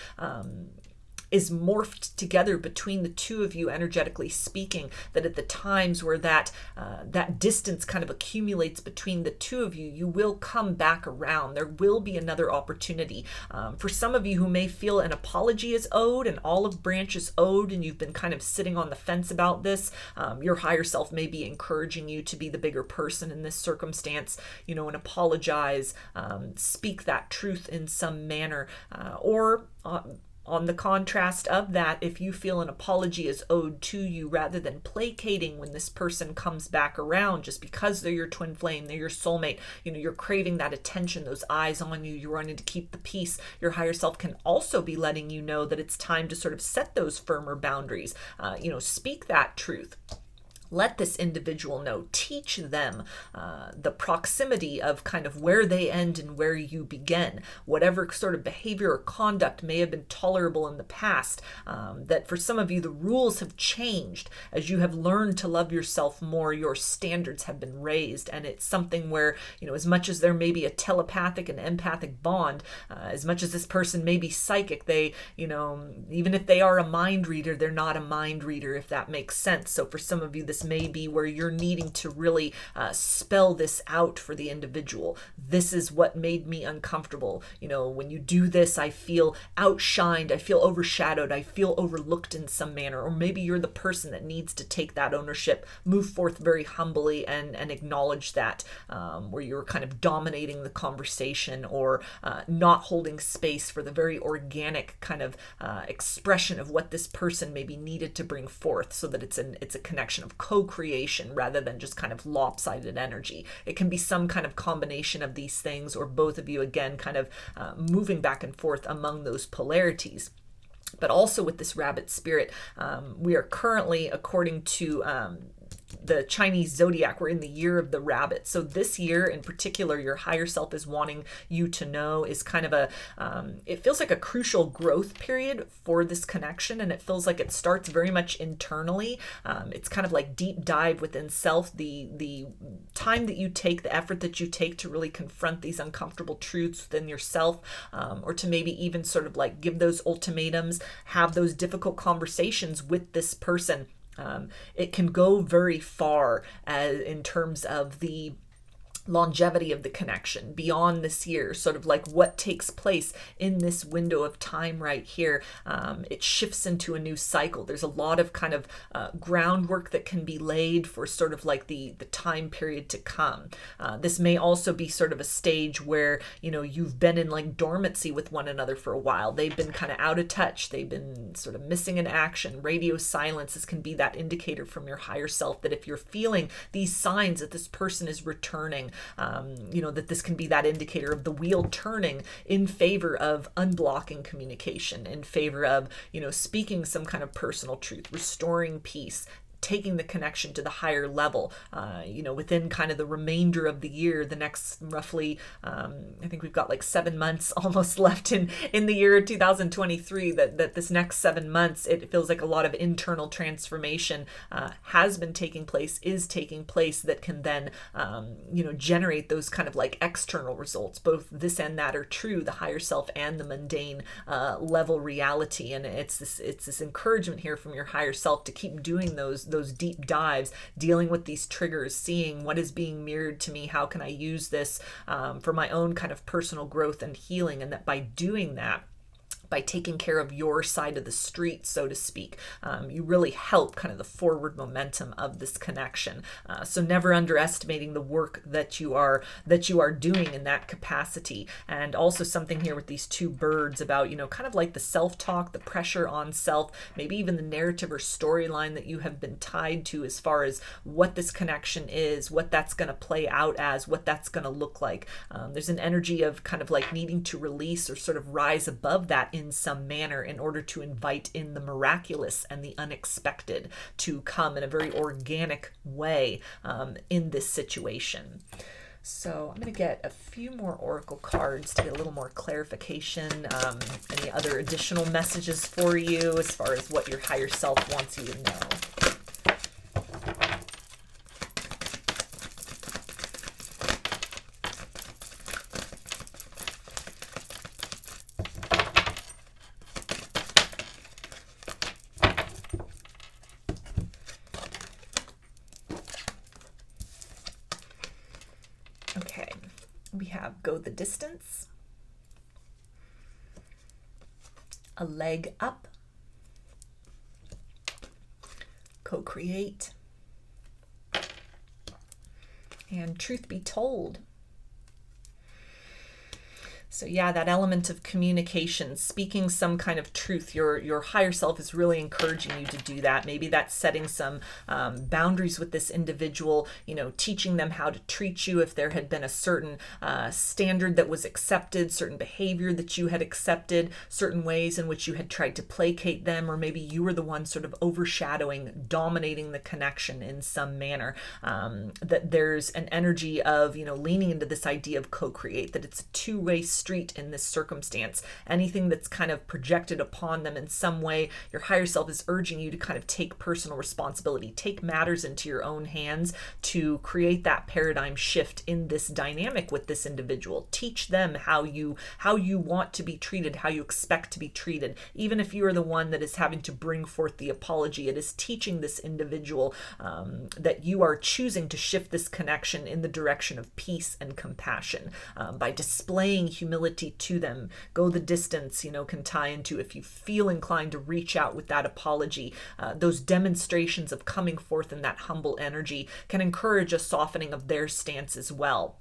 is morphed together between the two of you, energetically speaking, that at the times where that distance kind of accumulates between the two of you, you will come back around. There will be another opportunity. For some of you who may feel an apology is owed, an olive branch is owed, and you've been kind of sitting on the fence about this, your higher self may be encouraging you to be the bigger person in this circumstance, and apologize, speak that truth in some manner, or on the contrast of that, if you feel an apology is owed to you, rather than placating when this person comes back around just because they're your twin flame, they're your soulmate, you're craving that attention, those eyes on you, you're wanting to keep the peace, your higher self can also be letting you know that it's time to sort of set those firmer boundaries, speak that truth. Let this individual know, teach them the proximity of kind of where they end and where you begin. Whatever sort of behavior or conduct may have been tolerable in the past, that for some of you, the rules have changed. As you have learned to love yourself more, your standards have been raised. And it's something where, as much as there may be a telepathic and empathic bond, as much as this person may be psychic, they, even if they are a mind reader, they're not a mind reader, if that makes sense. So for some of you, this may be where you're needing to really spell this out for the individual. This is what made me uncomfortable. When you do this, I feel outshined, I feel overshadowed, I feel overlooked in some manner. Or maybe you're the person that needs to take that ownership, move forth very humbly and acknowledge that, where you're kind of dominating the conversation, or not holding space for the very organic kind of expression of what this person maybe needed to bring forth, so that it's a connection of co-creation rather than just kind of lopsided energy. It can be some kind of combination of these things, or both of you, again, kind of moving back and forth among those polarities. But also with this rabbit spirit, we are currently, according to the Chinese zodiac, we're in the year of the rabbit. So this year in particular, your higher self is wanting you to know is kind of it feels like a crucial growth period for this connection. And it feels like it starts very much internally. It's kind of like deep dive within self, the time that you take, the effort that you take to really confront these uncomfortable truths within yourself, or to maybe even sort of like give those ultimatums, have those difficult conversations with this person. It can go very far in terms of the longevity of the connection beyond this year, sort of like what takes place in this window of time right here. It shifts into a new cycle. There's a lot of kind of groundwork that can be laid for sort of like the time period to come. This may also be sort of a stage where, you know, you've been in like dormancy with one another for a while. They've been kind of out of touch. They've been sort of missing in action. Radio silence. This can be that indicator from your higher self that if you're feeling these signs that this person is returning, you know, that this can be that indicator of the wheel turning in favor of unblocking communication, in favor of, you know, speaking some kind of personal truth, restoring peace, taking the connection to the higher level, you know, within kind of the remainder of the year, the next roughly, I think we've got like 7 months almost left in the year 2023, that this next 7 months, it feels like a lot of internal transformation has been taking place, is taking place, that can then, you know, generate those kind of like external results. Both this and that are true, the higher self and the mundane level reality. And it's this encouragement here from your higher self to keep doing those deep dives, dealing with these triggers, seeing what is being mirrored to me, how can I use this for my own kind of personal growth and healing, and that by doing that, by taking care of your side of the street, so to speak, you really help kind of the forward momentum of this connection. So never underestimating the work that you are doing in that capacity. And also something here with these two birds about, you know, kind of like the self-talk, the pressure on self, maybe even the narrative or storyline that you have been tied to as far as what this connection is, what that's going to play out as, what that's going to look like. There's an energy of kind of like needing to release or sort of rise above that in some manner in order to invite in the miraculous and the unexpected to come in a very organic way in this situation. So I'm going to get a few more oracle cards to get a little more clarification, any other additional messages for you as far as what your higher self wants you to know. Okay, we have go the distance, a leg up, co-create, and truth be told. So yeah, that element of communication, speaking some kind of truth, your higher self is really encouraging you to do that. Maybe that's setting some boundaries with this individual, you know, teaching them how to treat you if there had been a certain standard that was accepted, certain behavior that you had accepted, certain ways in which you had tried to placate them, or maybe you were the one sort of overshadowing, dominating the connection in some manner. That there's an energy of, you know, leaning into this idea of co-create, that it's a two-way street in this circumstance. Anything that's kind of projected upon them in some way, your higher self is urging you to kind of take personal responsibility, take matters into your own hands to create that paradigm shift in this dynamic with this individual. Teach them how you want to be treated, how you expect to be treated. Even if you are the one that is having to bring forth the apology, it is teaching this individual that you are choosing to shift this connection in the direction of peace and compassion by displaying humility to them. Go the distance, you know, can tie into, if you feel inclined to reach out with that apology, those demonstrations of coming forth in that humble energy can encourage a softening of their stance as well.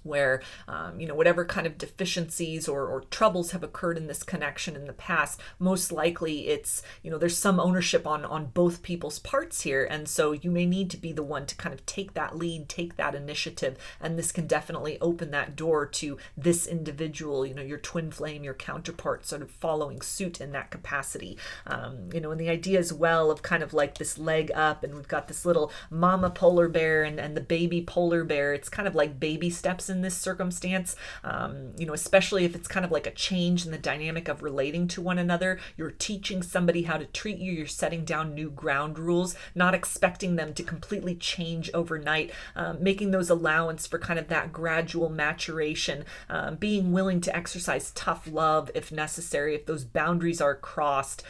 where, whatever kind of deficiencies or troubles have occurred in this connection in the past, most likely it's, there's some ownership on both people's parts here. And so you may need to be the one to kind of take that lead, take that initiative. And this can definitely open that door to this individual, your twin flame, your counterpart sort of following suit in that capacity. And the idea as well of kind of like this leg up, and we've got this little mama polar bear and the baby polar bear. It's kind of like baby steps in this circumstance, especially if it's kind of like a change in the dynamic of relating to one another. You're teaching somebody how to treat you. You're setting down new ground rules, not expecting them to completely change overnight, making those allowance for kind of that gradual maturation, being willing to exercise tough love if necessary, if those boundaries are crossed,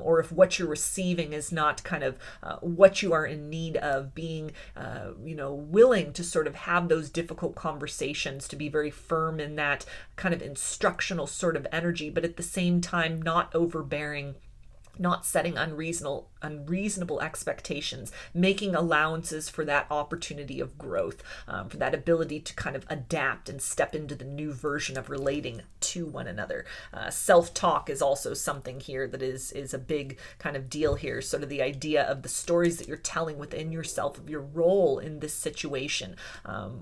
or if what you're receiving is not kind of what you are in need of, being, willing to sort of have those difficult conversations, to be very firm in that kind of instructional sort of energy, but at the same time not overbearing, not setting unreasonable expectations, making allowances for that opportunity of growth, for that ability to kind of adapt and step into the new version of relating to one another. Self-talk is also something here that is a big kind of deal here. Sort of the idea of the stories that you're telling within yourself of your role in this situation,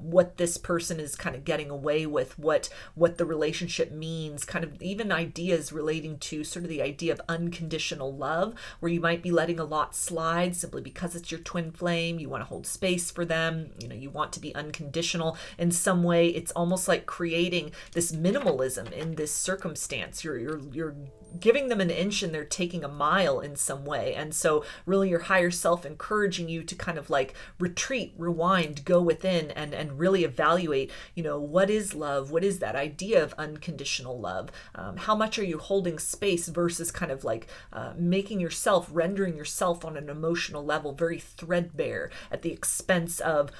what this person is kind of getting away with, what the relationship means, kind of even ideas relating to sort of the idea of unconditional love, where you might be letting a lot slide simply because it's your twin flame. You want to hold space for them. You want to be unconditional in some way. It's almost like creating this minimalism in this circumstance. You're giving them an inch and they're taking a mile in some way. And so really your higher self encouraging you to kind of like retreat, rewind, go within and really evaluate, what is love? What is that idea of unconditional love? How much are you holding space versus kind of like rendering yourself on an emotional level very threadbare at the expense of,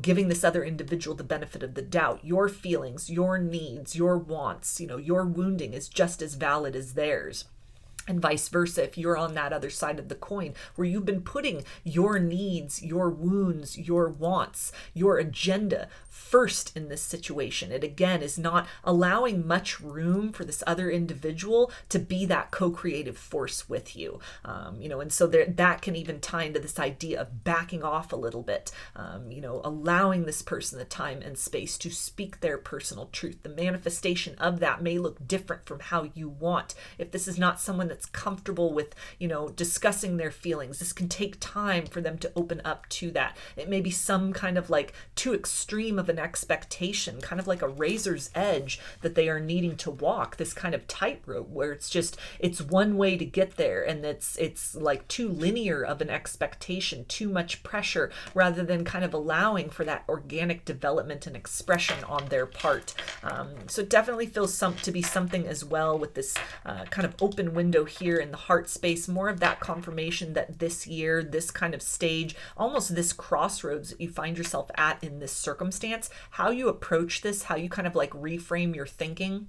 giving this other individual the benefit of the doubt. Your feelings, your needs, your wants, your wounding is just as valid as theirs. And vice versa, if you're on that other side of the coin, where you've been putting your needs, your wounds, your wants, your agenda first in this situation, it again is not allowing much room for this other individual to be that co-creative force with you. And so that can even tie into this idea of backing off a little bit, allowing this person the time and space to speak their personal truth. The manifestation of that may look different from how you want. If this is not someone that's comfortable with, discussing their feelings, this can take time for them to open up to that. It may be some kind of like too extreme of an expectation, kind of like a razor's edge that they are needing to walk, this kind of tightrope where it's one way to get there, and it's like too linear of an expectation, too much pressure, rather than kind of allowing for that organic development and expression on their part. So it definitely feels to be something as well with this kind of open window here in the heart space, more of that confirmation that this year, this kind of stage, almost this crossroads that you find yourself at in this circumstance, how you approach this, how you kind of like reframe your thinking,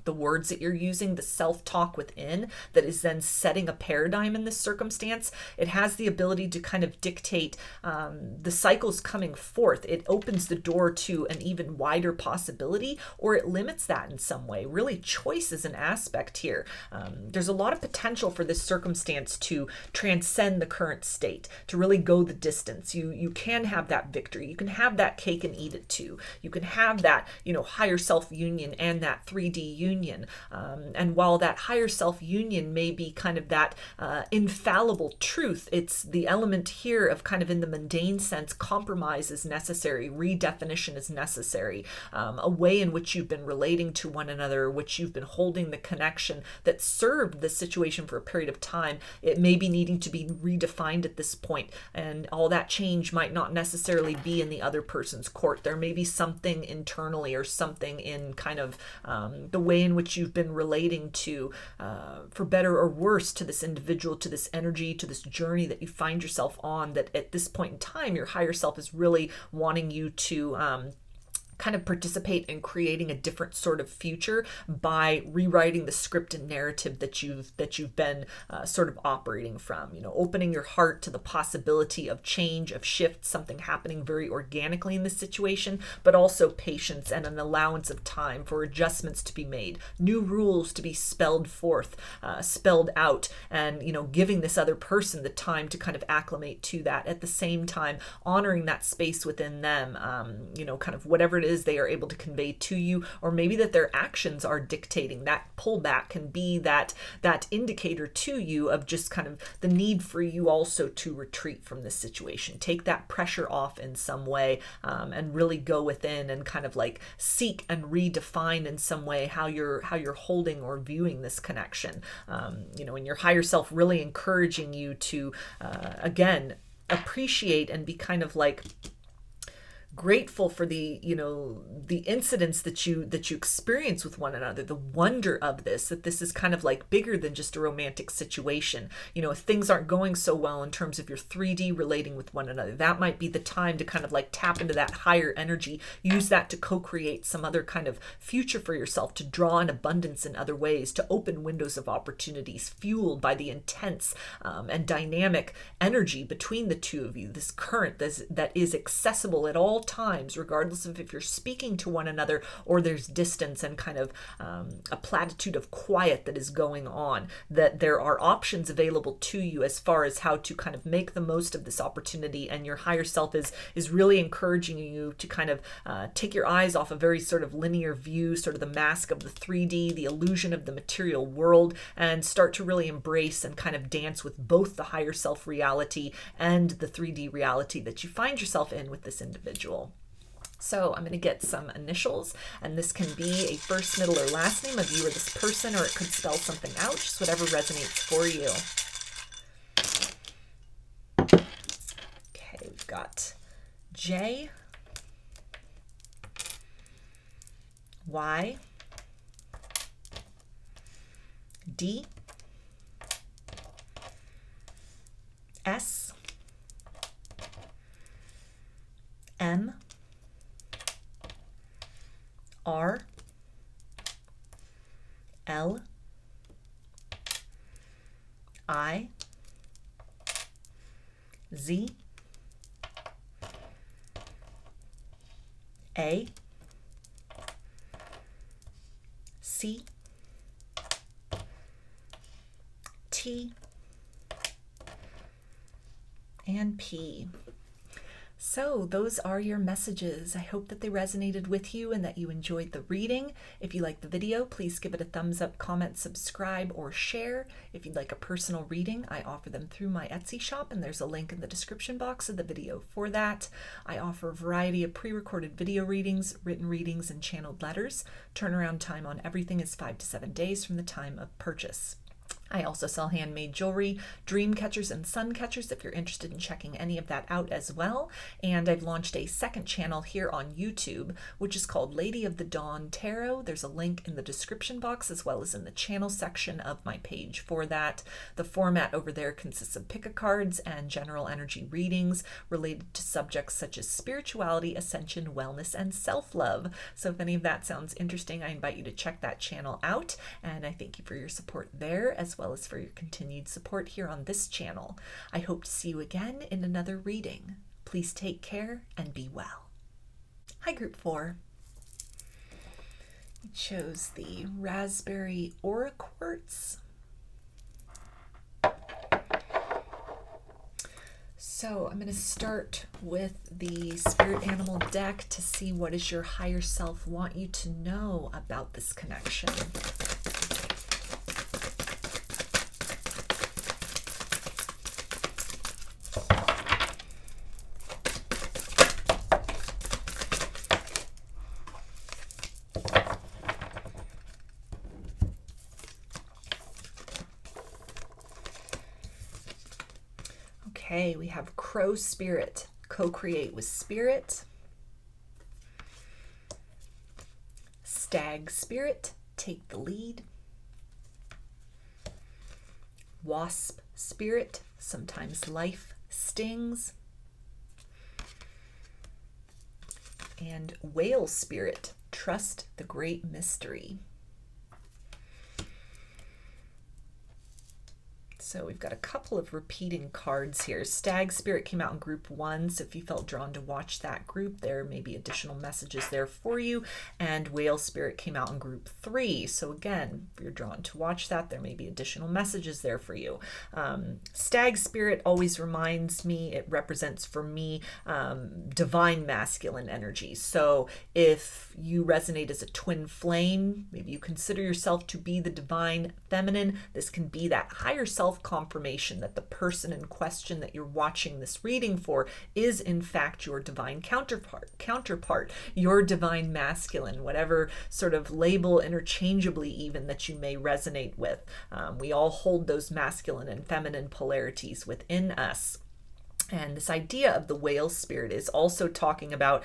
the words that you're using, the self-talk within that is then setting a paradigm in this circumstance. It has the ability to kind of dictate the cycles coming forth. It opens the door to an even wider possibility, or it limits that in some way. Really, choice is an aspect here. There's a lot of potential for this circumstance to transcend the current state, to really go the distance. You can have that victory. You can have that cake and eat it too. You can have that, higher self union and that 3D union. And while that higher self union may be kind of that infallible truth, it's the element here of kind of in the mundane sense, compromise is necessary, redefinition is necessary, a way in which you've been relating to one another, which you've been holding the connection that served the situation for a period of time. It may be needing to be redefined at this point, and all that change might not necessarily be in the other person's court. There may be something internally or something in kind of the way in which you've been relating to, for better or worse, to this individual, to this energy, to this journey that you find yourself on, that at this point in time, your higher self is really wanting you to kind of participate in creating a different sort of future by rewriting the script and narrative that you've been sort of operating from. You know, opening your heart to the possibility of change, of shift, something happening very organically in this situation, but also patience and an allowance of time for adjustments to be made, new rules to be spelled forth, spelled out, and, you know, giving this other person the time to kind of acclimate to that, at the same time honoring that space within them, you know, kind of whatever it is they are able to convey to you, or maybe that their actions are dictating. That pullback can be that indicator to you of just kind of the need for you also to retreat from this situation, take that pressure off in some way, and really go within and kind of like seek and redefine in some way how you're holding or viewing this connection. You know, and your higher self really encouraging you to again appreciate and be kind of like grateful for the, you know, the incidents that you experience with one another, the wonder of this, that this is kind of like bigger than just a romantic situation. You know, if things aren't going so well in terms of your 3D relating with one another, that might be the time to kind of like tap into that higher energy, use that to co-create some other kind of future for yourself, to draw in abundance in other ways, to open windows of opportunities fueled by the intense and dynamic energy between the two of you, this current that is accessible at all times, regardless of if you're speaking to one another or there's distance and kind of a platitude of quiet that is going on, that there are options available to you as far as how to kind of make the most of this opportunity. And your higher self is really encouraging you to kind of take your eyes off a very sort of linear view, sort of the mask of the 3D, the illusion of the material world, and start to really embrace and kind of dance with both the higher self reality and the 3D reality that you find yourself in with this individual. So I'm going to get some initials, and this can be a first, middle, or last name of you or this person, or it could spell something out, just whatever resonates for you. Okay, we've got J, Y, D, S, M, R, L, I, Z, A, C, T, and P. So those are your messages. I hope that they resonated with you and that you enjoyed the reading. If you liked the video, please give it a thumbs up, comment, subscribe, or share. If you'd like a personal reading, I offer them through my Etsy shop, and there's a link in the description box of the video for that. I offer a variety of pre-recorded video readings, written readings, and channeled letters. Turnaround time on everything is 5 to 7 days from the time of purchase. I also sell handmade jewelry, dream catchers, and sun catchers if you're interested in checking any of that out as well. And I've launched a second channel here on YouTube, which is called Lady of the Dawn Tarot. There's a link in the description box as well as in the channel section of my page for that. The format over there consists of pick-a-cards and general energy readings related to subjects such as spirituality, ascension, wellness, and self-love. So if any of that sounds interesting, I invite you to check that channel out. And I thank you for your support there, as well as for your continued support here on this channel. I hope to see you again in another reading. Please take care and be well. Hi, Group 4. We chose the Raspberry Aura Quartz. So I'm going to start with the Spirit Animal deck to see what does your higher self want you to know about this connection. Okay, we have Crow Spirit, co-create with Spirit. Stag Spirit, take the lead. Wasp Spirit, sometimes life stings. And Whale Spirit, trust the great mystery. So we've got a couple of repeating cards here. Stag Spirit came out in group 1, so if you felt drawn to watch that group, there may be additional messages there for you. And Whale Spirit came out in group 3, so again, if you're drawn to watch that, there may be additional messages there for you. Stag Spirit always reminds me, it represents for me divine masculine energy. So if you resonate as a twin flame, maybe you consider yourself to be the divine feminine, this can be that higher self confirmation that the person in question that you're watching this reading for is in fact your divine counterpart, your divine masculine, whatever sort of label interchangeably even that you may resonate with. We all hold those masculine and feminine polarities within us. And this idea of the whale spirit is also talking about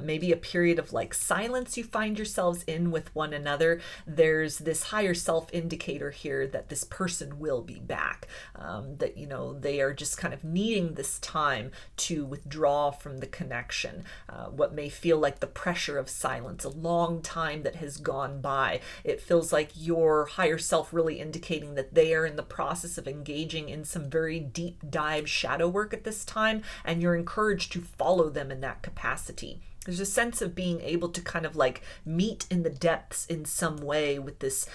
maybe a period of like silence you find yourselves in with one another. There's this higher self indicator here that this person will be back, that, you know, they are just kind of needing this time to withdraw from the connection. What may feel like the pressure of silence, a long time that has gone by. It feels like your higher self really indicating that they are in the process of engaging in some very deep dive shadow work at this time, and you're encouraged to follow them in that capacity. There's a sense of being able to kind of like meet in the depths in some way with this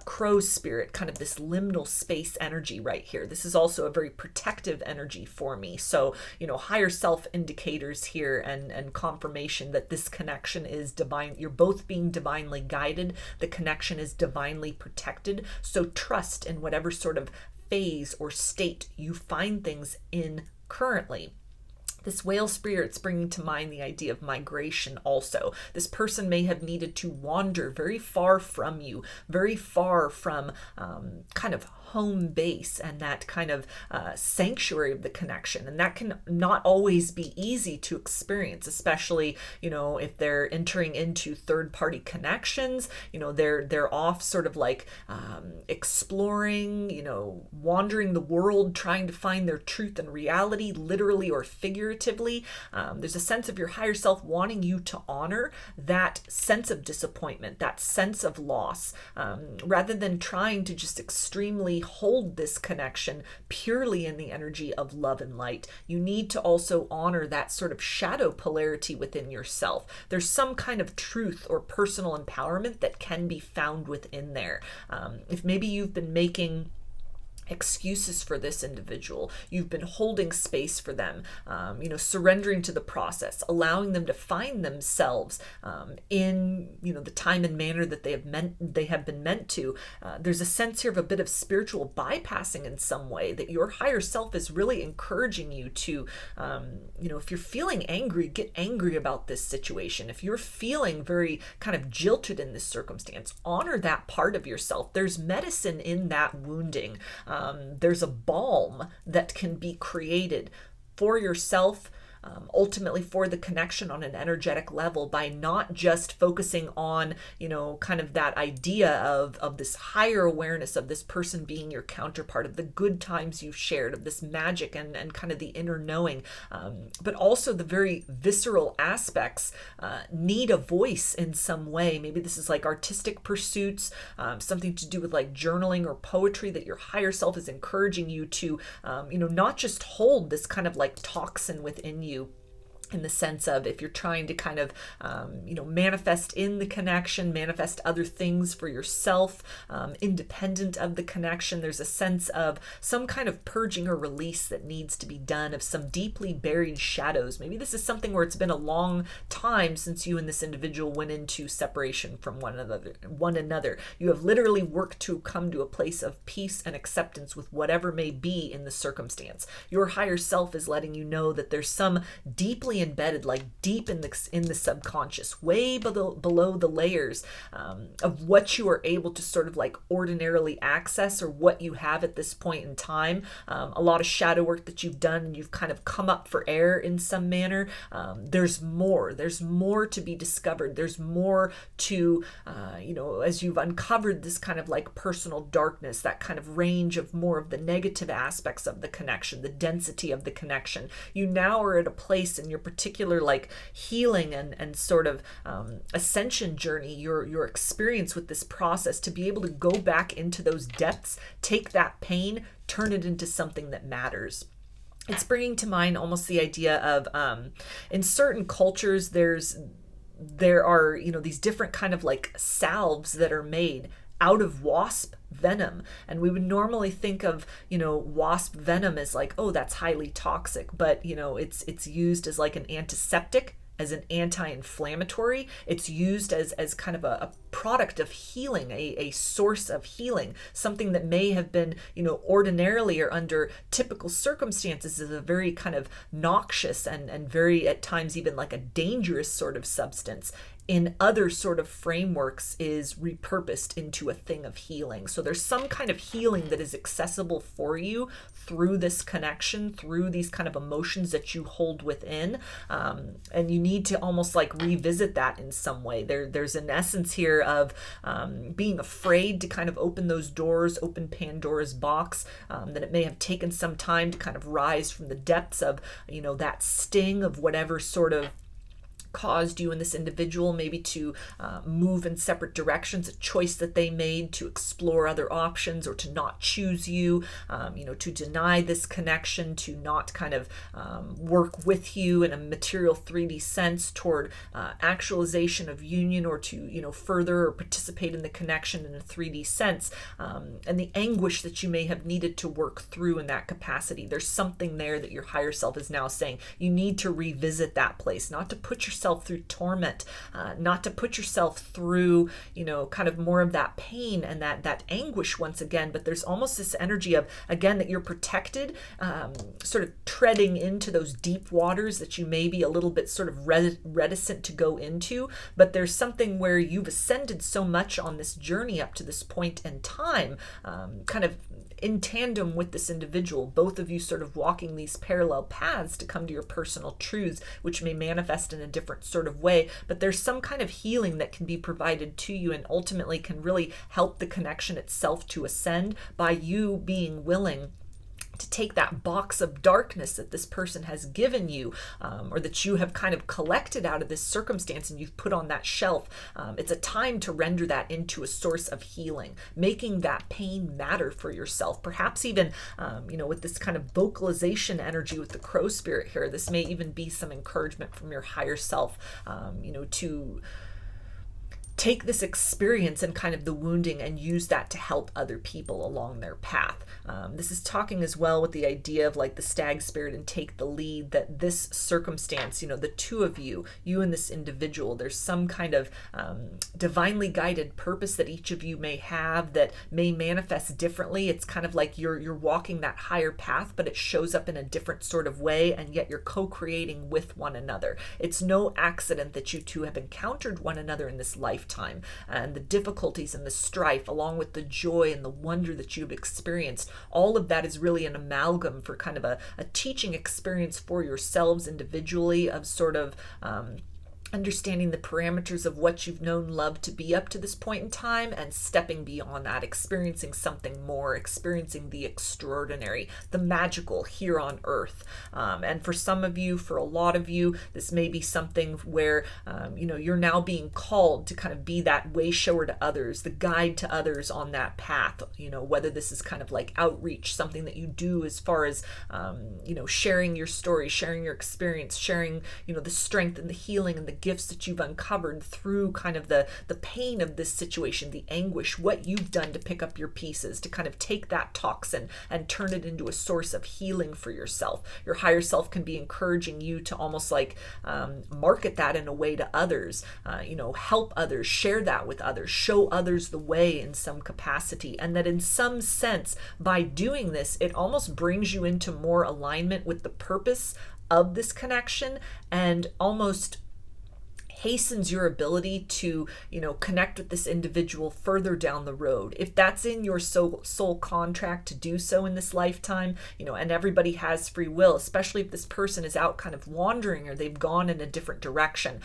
crow spirit, kind of this liminal space energy right here. This is also a very protective energy for me. So, you know, higher self indicators here and confirmation that this connection is divine. You're both being divinely guided. The connection is divinely protected. So trust in whatever sort of phase or state you find things in currently. This whale spirit's bringing to mind the idea of migration also. This person may have needed to wander very far from you, very far from kind of home base and that kind of sanctuary of the connection. And that can not always be easy to experience, especially, you know, if they're entering into third-party connections, you know, they're off sort of like exploring, you know, wandering the world, trying to find their truth and reality, literally or figuratively. There's a sense of your higher self wanting you to honor that sense of disappointment, that sense of loss, rather than trying to just extremely hold this connection purely in the energy of love and light. You need to also honor that sort of shadow polarity within yourself. There's some kind of truth or personal empowerment that can be found within there. If maybe you've been making excuses for this individual, you've been holding space for them, you know, surrendering to the process, allowing them to find themselves in, you know, the time and manner that they have been meant to. There's a sense here of a bit of spiritual bypassing in some way, that your higher self is really encouraging you to, you know, if you're feeling angry, get angry about this situation. If you're feeling very kind of jilted in this circumstance, honor that part of yourself. There's medicine in that wounding. There's a balm that can be created for yourself, ultimately for the connection on an energetic level, by not just focusing on, you know, kind of that idea of this higher awareness of this person being your counterpart, of the good times you've shared, of this magic and kind of the inner knowing, but also the very visceral aspects need a voice in some way. Maybe this is like artistic pursuits, something to do with like journaling or poetry, that your higher self is encouraging you to, you know, not just hold this kind of like toxin within you, in the sense of if you're trying to kind of, you know, manifest in the connection, manifest other things for yourself, independent of the connection, there's a sense of some kind of purging or release that needs to be done of some deeply buried shadows. Maybe this is something where it's been a long time since you and this individual went into separation from one another. You have literally worked to come to a place of peace and acceptance with whatever may be in the circumstance. Your higher self is letting you know that there's some deeply embedded, like deep in the subconscious, way below the layers of what you are able to sort of like ordinarily access, or what you have at this point in time. A lot of shadow work that you've done, and you've kind of come up for air in some manner. There's more to be discovered. There's more to, you know, as you've uncovered this kind of like personal darkness, that kind of range of more of the negative aspects of the connection, the density of the connection. You now are at a place in your particular like healing and sort of ascension journey, your experience with this process, to be able to go back into those depths, take that pain, turn it into something that matters. It's bringing to mind almost the idea of in certain cultures there are, you know, these different kind of like salves that are made out of wasp venom, and we would normally think of, you know, wasp venom as like, oh, that's highly toxic, but you know, it's used as like an antiseptic, as an anti-inflammatory. It's used as kind of a product of healing, a source of healing, something that may have been, you know, ordinarily or under typical circumstances is a very kind of noxious and very at times even like a dangerous sort of substance, in other sort of frameworks is repurposed into a thing of healing. So there's some kind of healing that is accessible for you through this connection, through these kind of emotions that you hold within. And you need to almost like revisit that in some way. There's an essence here of being afraid to kind of open those doors, open Pandora's box, that it may have taken some time to kind of rise from the depths of, you know, that sting of whatever sort of caused you and this individual maybe to move in separate directions, a choice that they made to explore other options or to not choose you, you know, to deny this connection, to not kind of work with you in a material 3D sense toward actualization of union, or to, you know, further or participate in the connection in a 3D sense, and the anguish that you may have needed to work through in that capacity. There's something there that your higher self is now saying you need to revisit that place, not to put yourself through torment, not to put yourself through, you know, kind of more of that pain and that anguish once again. But there's almost this energy of, again, that you're protected, sort of treading into those deep waters that you may be a little bit sort of reticent to go into. But there's something where you've ascended so much on this journey up to this point in time, kind of in tandem with this individual, both of you sort of walking these parallel paths to come to your personal truths, which may manifest in a different sort of way. But there's some kind of healing that can be provided to you and ultimately can really help the connection itself to ascend by you being willing to take that box of darkness that this person has given you, or that you have kind of collected out of this circumstance and you've put on that shelf. It's a time to render that into a source of healing, making that pain matter for yourself. Perhaps even, you know, with this kind of vocalization energy with the crow spirit here, this may even be some encouragement from your higher self, you know, to take this experience and kind of the wounding and use that to help other people along their path. This is talking as well with the idea of like the stag spirit and take the lead, that this circumstance, you know, the two of you and this individual, there's some kind of divinely guided purpose that each of you may have that may manifest differently. It's kind of like you're walking that higher path, but it shows up in a different sort of way, and yet you're co-creating with one another. It's no accident that you two have encountered one another in this lifetime, and the difficulties and the strife, along with the joy and the wonder that you've experienced, all of that is really an amalgam for kind of a teaching experience for yourselves individually of sort of understanding the parameters of what you've known love to be up to this point in time, and stepping beyond that, experiencing something more, experiencing the extraordinary, the magical here on earth. And for some of you, for a lot of you, this may be something where, you know, you're now being called to kind of be that way shower to others, the guide to others on that path, you know, whether this is kind of like outreach, something that you do as far as, you know, sharing your story, sharing your experience, sharing, you know, the strength and the healing and the gifts that you've uncovered through kind of the pain of this situation, the anguish, what you've done to pick up your pieces, to kind of take that toxin and turn it into a source of healing for yourself. Your higher self can be encouraging you to almost like market that in a way to others, you know, help others, share that with others, show others the way in some capacity. And that in some sense, by doing this, it almost brings you into more alignment with the purpose of this connection, and almost hastens your ability to, you know, connect with this individual further down the road. If that's in your soul contract to do so in this lifetime, you know, and everybody has free will, especially if this person is out kind of wandering or they've gone in a different direction,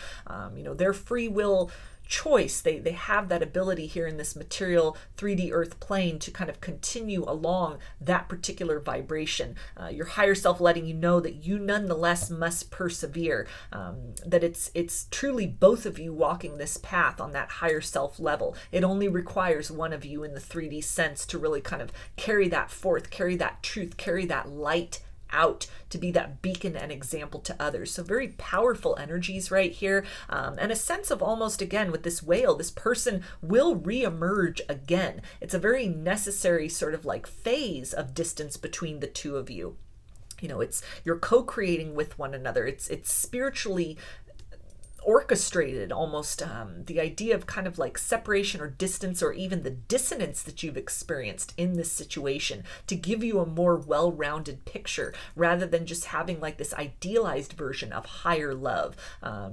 you know, their free will choice. They have that ability here in this material 3D earth plane to kind of continue along that particular vibration. Your higher self letting you know that you nonetheless must persevere, that it's truly both of you walking this path on that higher self level. It only requires one of you in the 3D sense to really kind of carry that forth, carry that truth, carry that light out, to be that beacon and example to others. So very powerful energies right here, and a sense of almost, again, with this whale, this person will reemerge again. It's a very necessary sort of like phase of distance between the two of you. You know, it's, you're co-creating with one another. It's spiritually orchestrated almost, the idea of kind of like separation or distance, or even the dissonance that you've experienced in this situation, to give you a more well-rounded picture rather than just having like this idealized version of higher love.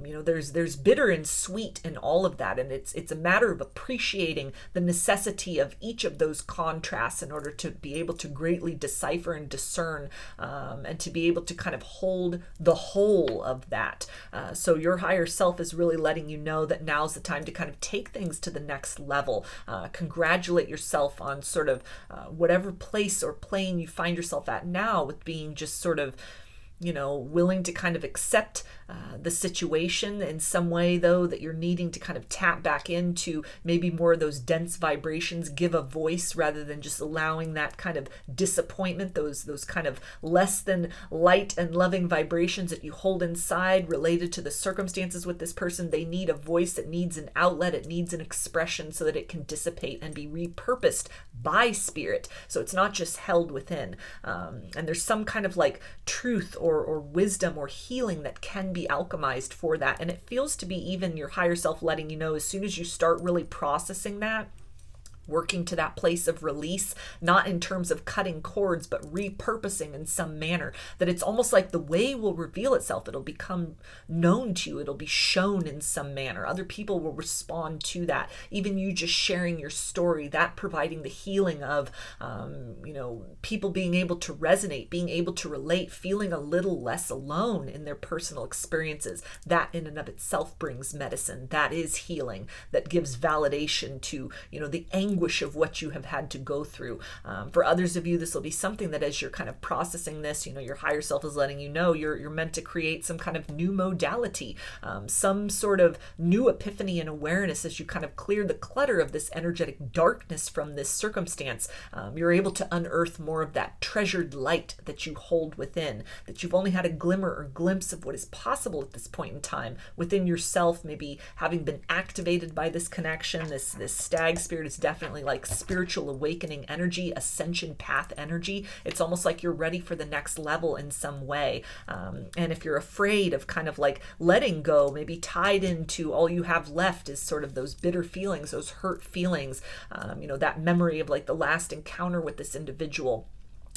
You know, there's bitter and sweet in all of that, and it's a matter of appreciating the necessity of each of those contrasts in order to be able to greatly decipher and discern, and to be able to kind of hold the whole of that. So your higher self is really letting you know that now's the time to kind of take things to the next level. Congratulate yourself on sort of whatever place or plane you find yourself at now, with being just sort of, you know, willing to kind of accept the situation in some way, though, that you're needing to kind of tap back into maybe more of those dense vibrations, give a voice rather than just allowing that kind of disappointment, those kind of less than light and loving vibrations that you hold inside related to the circumstances with this person. They need a voice, it needs an outlet, it needs an expression so that it can dissipate and be repurposed by spirit. So it's not just held within. And there's some kind of like truth or wisdom or healing that can be alchemized for that. And it feels to be even your higher self letting you know, as soon as you start really processing that, working to that place of release, not in terms of cutting cords, but repurposing in some manner, that it's almost like the way will reveal itself. It'll become known to you. It'll be shown in some manner. Other people will respond to that. Even you just sharing your story, that providing the healing of, you know, people being able to resonate, being able to relate, feeling a little less alone in their personal experiences. That in and of itself brings medicine. That is healing. That gives validation to, you know, the anguish of what you have had to go through. For others of you, this will be something that as you're kind of processing this, you know, your higher self is letting you know you're meant to create some kind of new modality, some sort of new epiphany and awareness as you kind of clear the clutter of this energetic darkness from this circumstance. You're able to unearth more of that treasured light that you hold within, that you've only had a glimmer or glimpse of what is possible at this point in time within yourself, maybe having been activated by this connection. This stag spirit is definitely like spiritual awakening energy, ascension path energy. It's almost like you're ready for the next level in some way. And if you're afraid of kind of like letting go, maybe tied into all you have left is sort of those bitter feelings, those hurt feelings, you know, that memory of like the last encounter with this individual.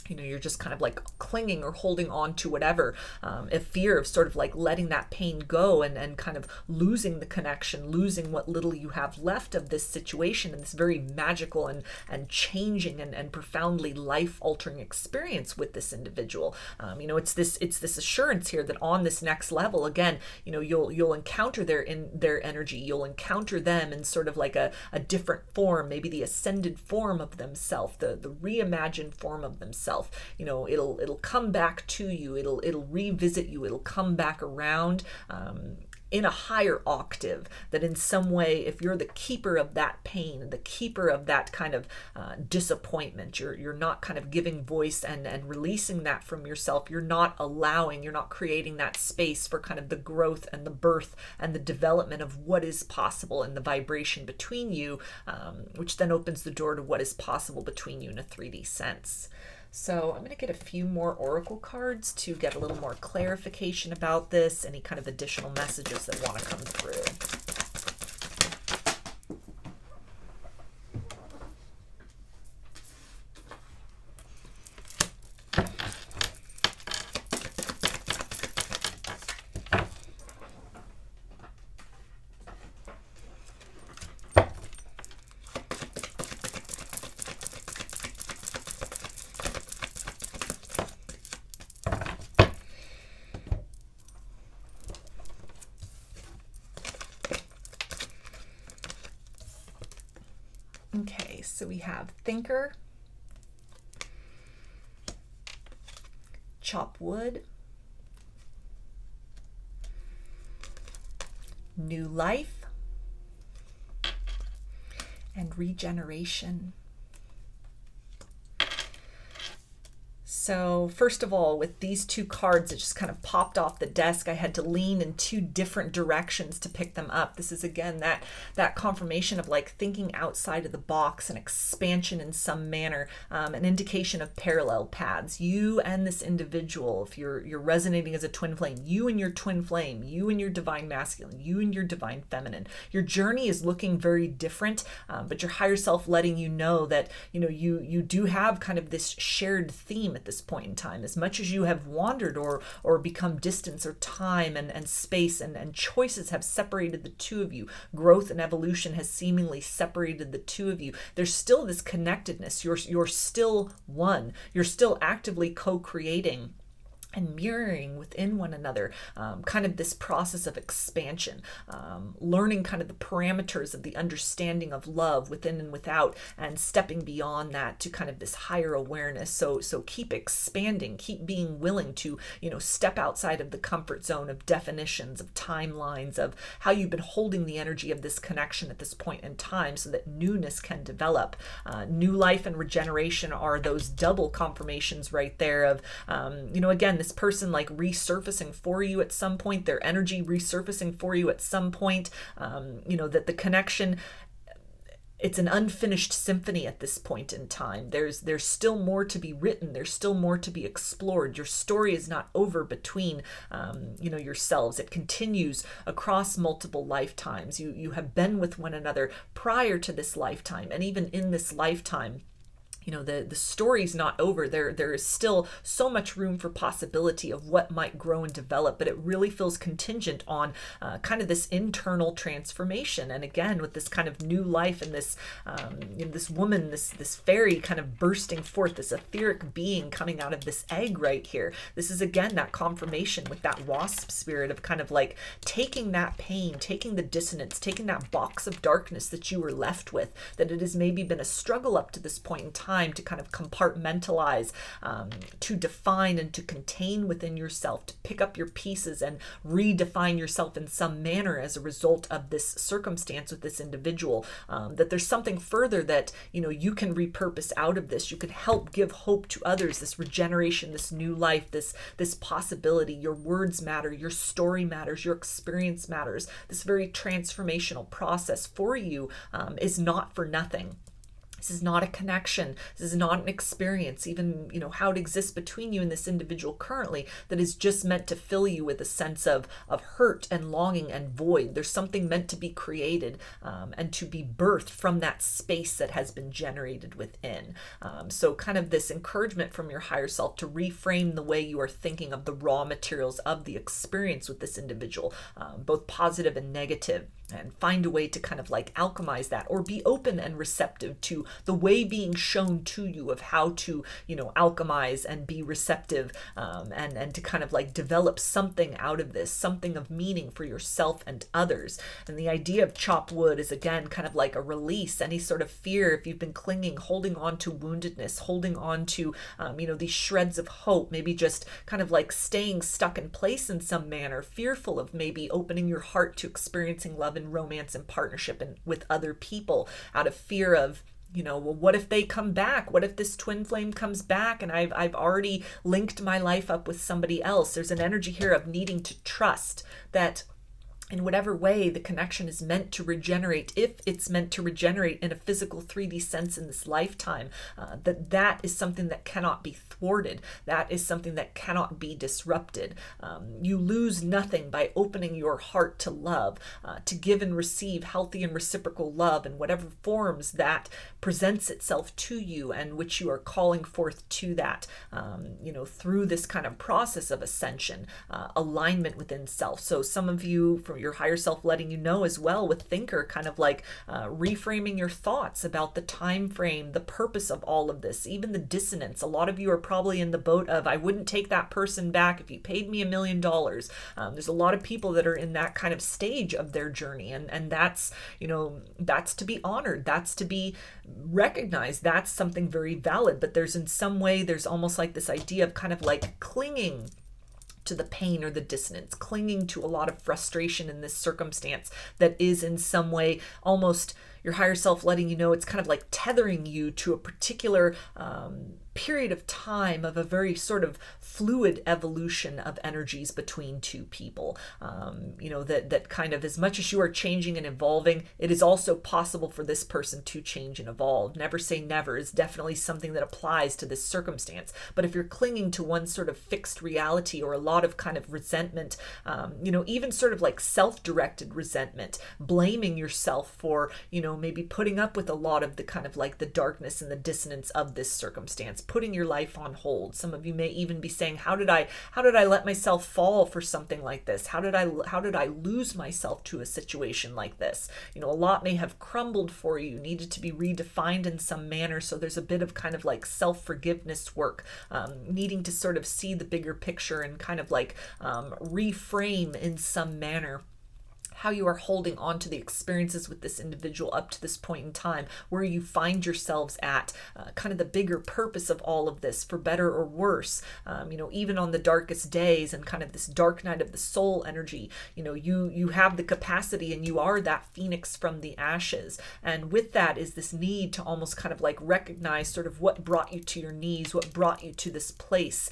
You know, you're just kind of like clinging or holding on to whatever, a fear of sort of like letting that pain go and kind of losing the connection, losing what little you have left of this situation and this very magical and changing and profoundly life-altering experience with this individual. You know, it's this assurance here that on this next level, again, you know, you'll encounter their energy, you'll encounter them in sort of like a different form, maybe the ascended form of themselves, the reimagined form of themselves. You know, it'll come back to you, it'll revisit you, it'll come back around in a higher octave, that in some way, if you're the keeper of that pain, the keeper of that kind of disappointment, you're not kind of giving voice and releasing that from yourself. You're not creating that space for kind of the growth and the birth and the development of what is possible in the vibration between you, which then opens the door to what is possible between you in a 3D sense. So I'm going to get a few more oracle cards to get a little more clarification about this, any kind of additional messages that want to come through. have thinker, chop wood, new life, and regeneration. So first of all, with these two cards that just kind of popped off the desk, I had to lean in two different directions to pick them up. This is again that confirmation of like thinking outside of the box and expansion in some manner, an indication of parallel paths. You and this individual, if you're resonating as a twin flame, you and your twin flame, you and your divine masculine, you and your divine feminine. Your journey is looking very different, but your higher self letting you know that you do have kind of this shared theme at this point in time. As much as you have wandered or become distance or time and space and choices have separated the two of you, growth and evolution has seemingly separated the two of you, there's still this connectedness. You're still one. You're still actively co-creating and mirroring within one another, kind of this process of expansion, learning kind of the parameters of the understanding of love within and without, and stepping beyond that to kind of this higher awareness. So keep expanding, keep being willing to, step outside of the comfort zone of definitions, of timelines, of how you've been holding the energy of this connection at this point in time so that newness can develop. New life and regeneration are those double confirmations right there of, again, this person like resurfacing for you at some point, their energy resurfacing for you at some point, that the connection, it's an unfinished symphony at this point in time. There's still more to be written. There's still more to be explored. Your story is not over between, yourselves. It continues across multiple lifetimes. You have been with one another prior to this lifetime, and even in this lifetime, the story's not over. There is still so much room for possibility of what might grow and develop, but it really feels contingent on kind of this internal transformation. And again, with this kind of new life and this this woman, this fairy kind of bursting forth, this etheric being coming out of this egg right here. This is again that confirmation with that wasp spirit of kind of like taking that pain, taking the dissonance, taking that box of darkness that you were left with, that it has maybe been a struggle up to this point in time to kind of compartmentalize, to define and to contain within yourself, to pick up your pieces and redefine yourself in some manner as a result of this circumstance with this individual, that there's something further that you can repurpose out of this. You can help give hope to others, this regeneration, this new life, this possibility. Your words matter, your story matters, your experience matters. This very transformational process for you is not for nothing. This is not a connection. This is not an experience, even, how it exists between you and this individual currently, that is just meant to fill you with a sense of hurt and longing and void. There's something meant to be created and to be birthed from that space that has been generated within. So kind of this encouragement from your higher self to reframe the way you are thinking of the raw materials of the experience with this individual, both positive and negative, and find a way to kind of like alchemize that, or be open and receptive to the way being shown to you of how to, alchemize and be receptive, and to kind of like develop something out of this, something of meaning for yourself and others. And the idea of chop wood is again kind of like a release, any sort of fear, if you've been clinging, holding on to woundedness, holding on to, these shreds of hope, maybe just kind of like staying stuck in place in some manner, fearful of maybe opening your heart to experiencing love and romance and partnership and with other people, out of fear of, well, what if they come back? What if this twin flame comes back and I've already linked my life up with somebody else? There's an energy here of needing to trust that in whatever way the connection is meant to regenerate, if it's meant to regenerate in a physical 3D sense in this lifetime, that is something that cannot be thwarted. That is something that cannot be disrupted. You lose nothing by opening your heart to love, to give and receive healthy and reciprocal love in whatever forms that presents itself to you, and which you are calling forth to that, through this kind of process of ascension, alignment within self. So some of you, from your higher self letting you know as well with thinker, kind of like reframing your thoughts about the time frame, the purpose of all of this, even the dissonance. A lot of you are probably in the boat of, I wouldn't take that person back if you paid me $1 million. There's a lot of people that are in that kind of stage of their journey, and that's, you know, that's to be honored, that's to be recognized, that's something very valid. But there's in some way, there's almost like this idea of kind of like clinging to the pain or the dissonance, clinging to a lot of frustration in this circumstance that is in some way almost your higher self letting you know it's kind of like tethering you to a particular period of time of a very sort of fluid evolution of energies between two people. You know, that kind of, as much as you are changing and evolving, it is also possible for this person to change and evolve. Never say never is definitely something that applies to this circumstance. But if you're clinging to one sort of fixed reality or a lot of kind of resentment, you know, even sort of like self-directed resentment, blaming yourself for, you know, maybe putting up with a lot of the kind of like the darkness and the dissonance of this circumstance, putting your life on hold. Some of you may even be saying, how did I let myself fall for something like this? How did I lose myself to a situation like this? You know, a lot may have crumbled for you, needed to be redefined in some manner. So there's a bit of kind of like self-forgiveness work, needing to sort of see the bigger picture and kind of like reframe in some manner how you are holding on to the experiences with this individual up to this point in time, where you find yourselves at, kind of the bigger purpose of all of this, for better or worse. You know, even on the darkest days and kind of this dark night of the soul energy, you know, you have the capacity and you are that phoenix from the ashes. And with that is this need to almost kind of like recognize sort of what brought you to your knees, what brought you to this place,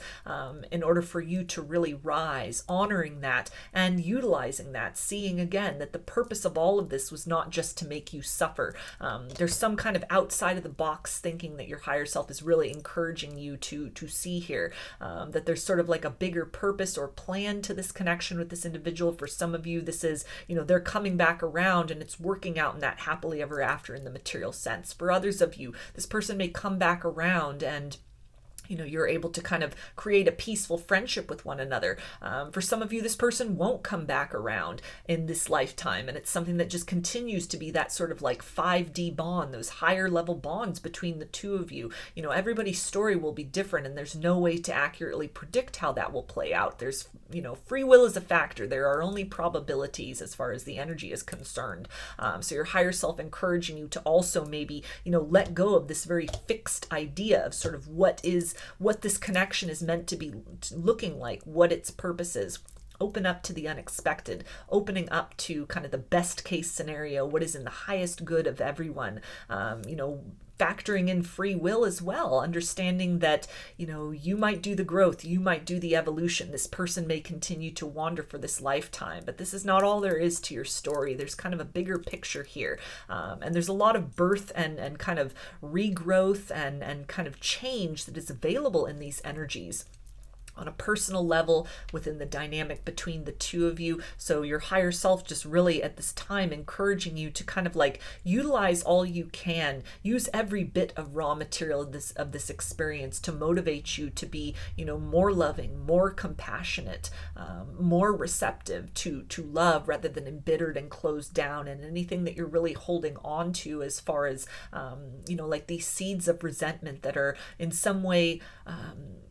in order for you to really rise, honoring that and utilizing that, seeing again that the purpose of all of this was not just to make you suffer. There's some kind of outside of the box thinking that your higher self is really encouraging you to see here, that there's sort of like a bigger purpose or plan to this connection with this individual. For some of you, this is, you know, they're coming back around and it's working out in that happily ever after in the material sense. For others of you, this person may come back around and, you know, you're able to kind of create a peaceful friendship with one another. For some of you, this person won't come back around in this lifetime, and it's something that just continues to be that sort of like 5D bond, those higher level bonds between the two of you. You know, everybody's story will be different, and there's no way to accurately predict how that will play out. There's, you know, free will is a factor. There are only probabilities as far as the energy is concerned. So your higher self encouraging you to also maybe, you know, let go of this very fixed idea of sort of what this connection is meant to be looking like, what its purpose is. Open up to the unexpected, opening up to kind of the best case scenario, what is in the highest good of everyone. You know, factoring in free will as well, understanding that, you know, you might do the growth, you might do the evolution. This person may continue to wander for this lifetime, but this is not all there is to your story. There's kind of a bigger picture here. And there's a lot of birth and kind of regrowth and kind of change that is available in these energies on a personal level within the dynamic between the two of you. So your higher self just really at this time encouraging you to kind of like utilize all you can, use every bit of raw material of this experience to motivate you to be, you know, more loving, more compassionate, more receptive to love, rather than embittered and closed down, and anything that you're really holding on to as far as, you know, like these seeds of resentment that are in some way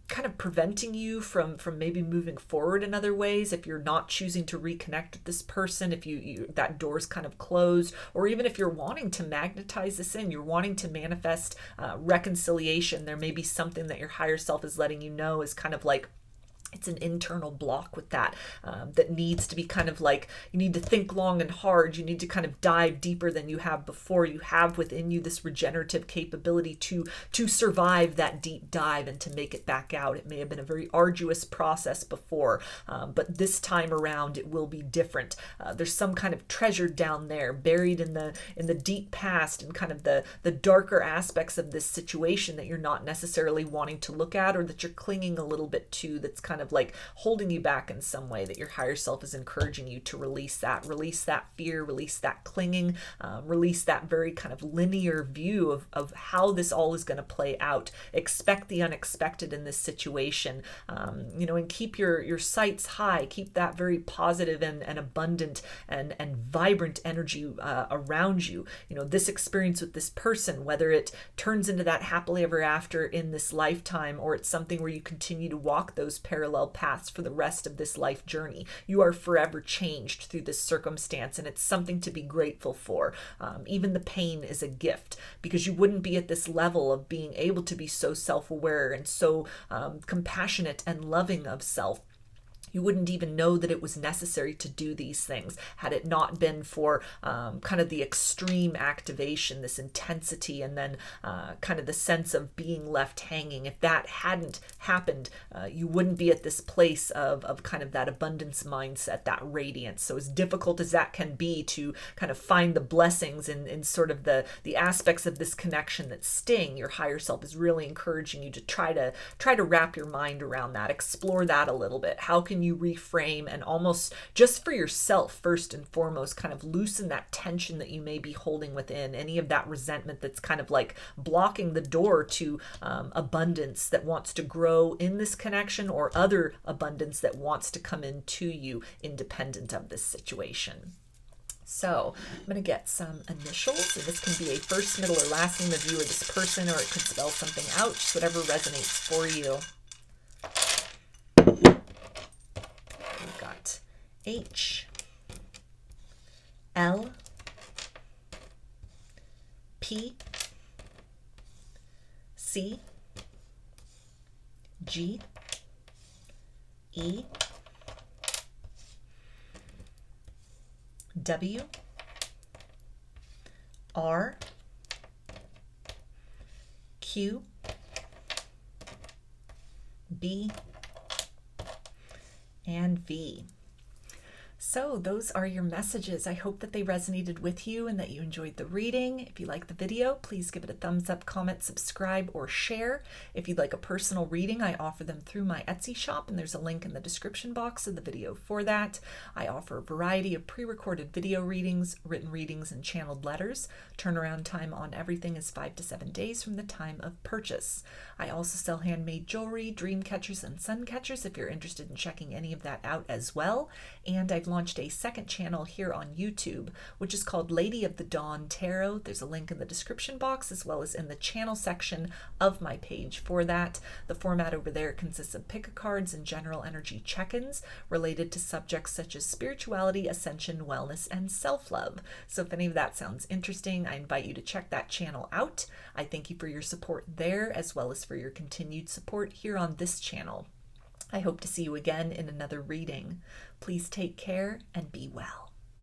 kind of preventing you from maybe moving forward in other ways. If you're not choosing to reconnect with this person, if you that door's kind of closed, or even if you're wanting to magnetize this in, you're wanting to manifest reconciliation, there may be something that your higher self is letting you know is kind of like, it's an internal block with that, that needs to be kind of like, you need to think long and hard. You need to kind of dive deeper than you have before. You have within you this regenerative capability to survive that deep dive and to make it back out. It may have been a very arduous process before, but this time around it will be different. There's some kind of treasure down there buried in the deep past, and kind of the darker aspects of this situation that you're not necessarily wanting to look at, or that you're clinging a little bit to, that's kind kind of like holding you back in some way, that your higher self is encouraging you to release that fear, release that clinging, release that very kind of linear view of how this all is going to play out. Expect the unexpected in this situation, and keep your sights high, keep that very positive and abundant and vibrant energy around you. This experience with this person, whether it turns into that happily ever after in this lifetime, or it's something where you continue to walk those parallel paths for the rest of this life journey, you are forever changed through this circumstance, and it's something to be grateful for. Even the pain is a gift, because you wouldn't be at this level of being able to be so self-aware and so compassionate and loving of self. You wouldn't even know that it was necessary to do these things had it not been for kind of the extreme activation, this intensity, and then kind of the sense of being left hanging. If that hadn't happened, you wouldn't be at this place of kind of that abundance mindset, that radiance. So as difficult as that can be to kind of find the blessings in sort of the aspects of this connection that sting, your higher self is really encouraging you to try to wrap your mind around that, explore that a little bit. How can you reframe and almost just for yourself, first and foremost, kind of loosen that tension that you may be holding within, any of that resentment that's kind of like blocking the door to abundance that wants to grow in this connection, or other abundance that wants to come into you independent of this situation. So I'm going to get some initials, and this can be a first, middle, or last name of you or this person, or it could spell something out, just whatever resonates for you. We've got H, L, P, C, G, E, W, R, Q, B, and V. So those are your messages. I hope that they resonated with you and that you enjoyed the reading. If you like the video, please give it a thumbs up, comment, subscribe, or share. If you'd like a personal reading, I offer them through my Etsy shop, and there's a link in the description box of the video for that. I offer a variety of pre-recorded video readings, written readings, and channeled letters. Turnaround time on everything is 5 to 7 days from the time of purchase. I also sell handmade jewelry, dream catchers, and sun catchers if you're interested in checking any of that out as well. And I've launched a second channel here on YouTube, which is called Lady of the Dawn Tarot. There's a link in the description box as well as in the channel section of my page for that. The format over there consists of pick-a-cards and general energy check-ins related to subjects such as spirituality, ascension, wellness, and self-love. So if any of that sounds interesting, I invite you to check that channel out. I thank you for your support there, as well as for your continued support here on this channel. I hope to see you again in another reading. Please take care and be well.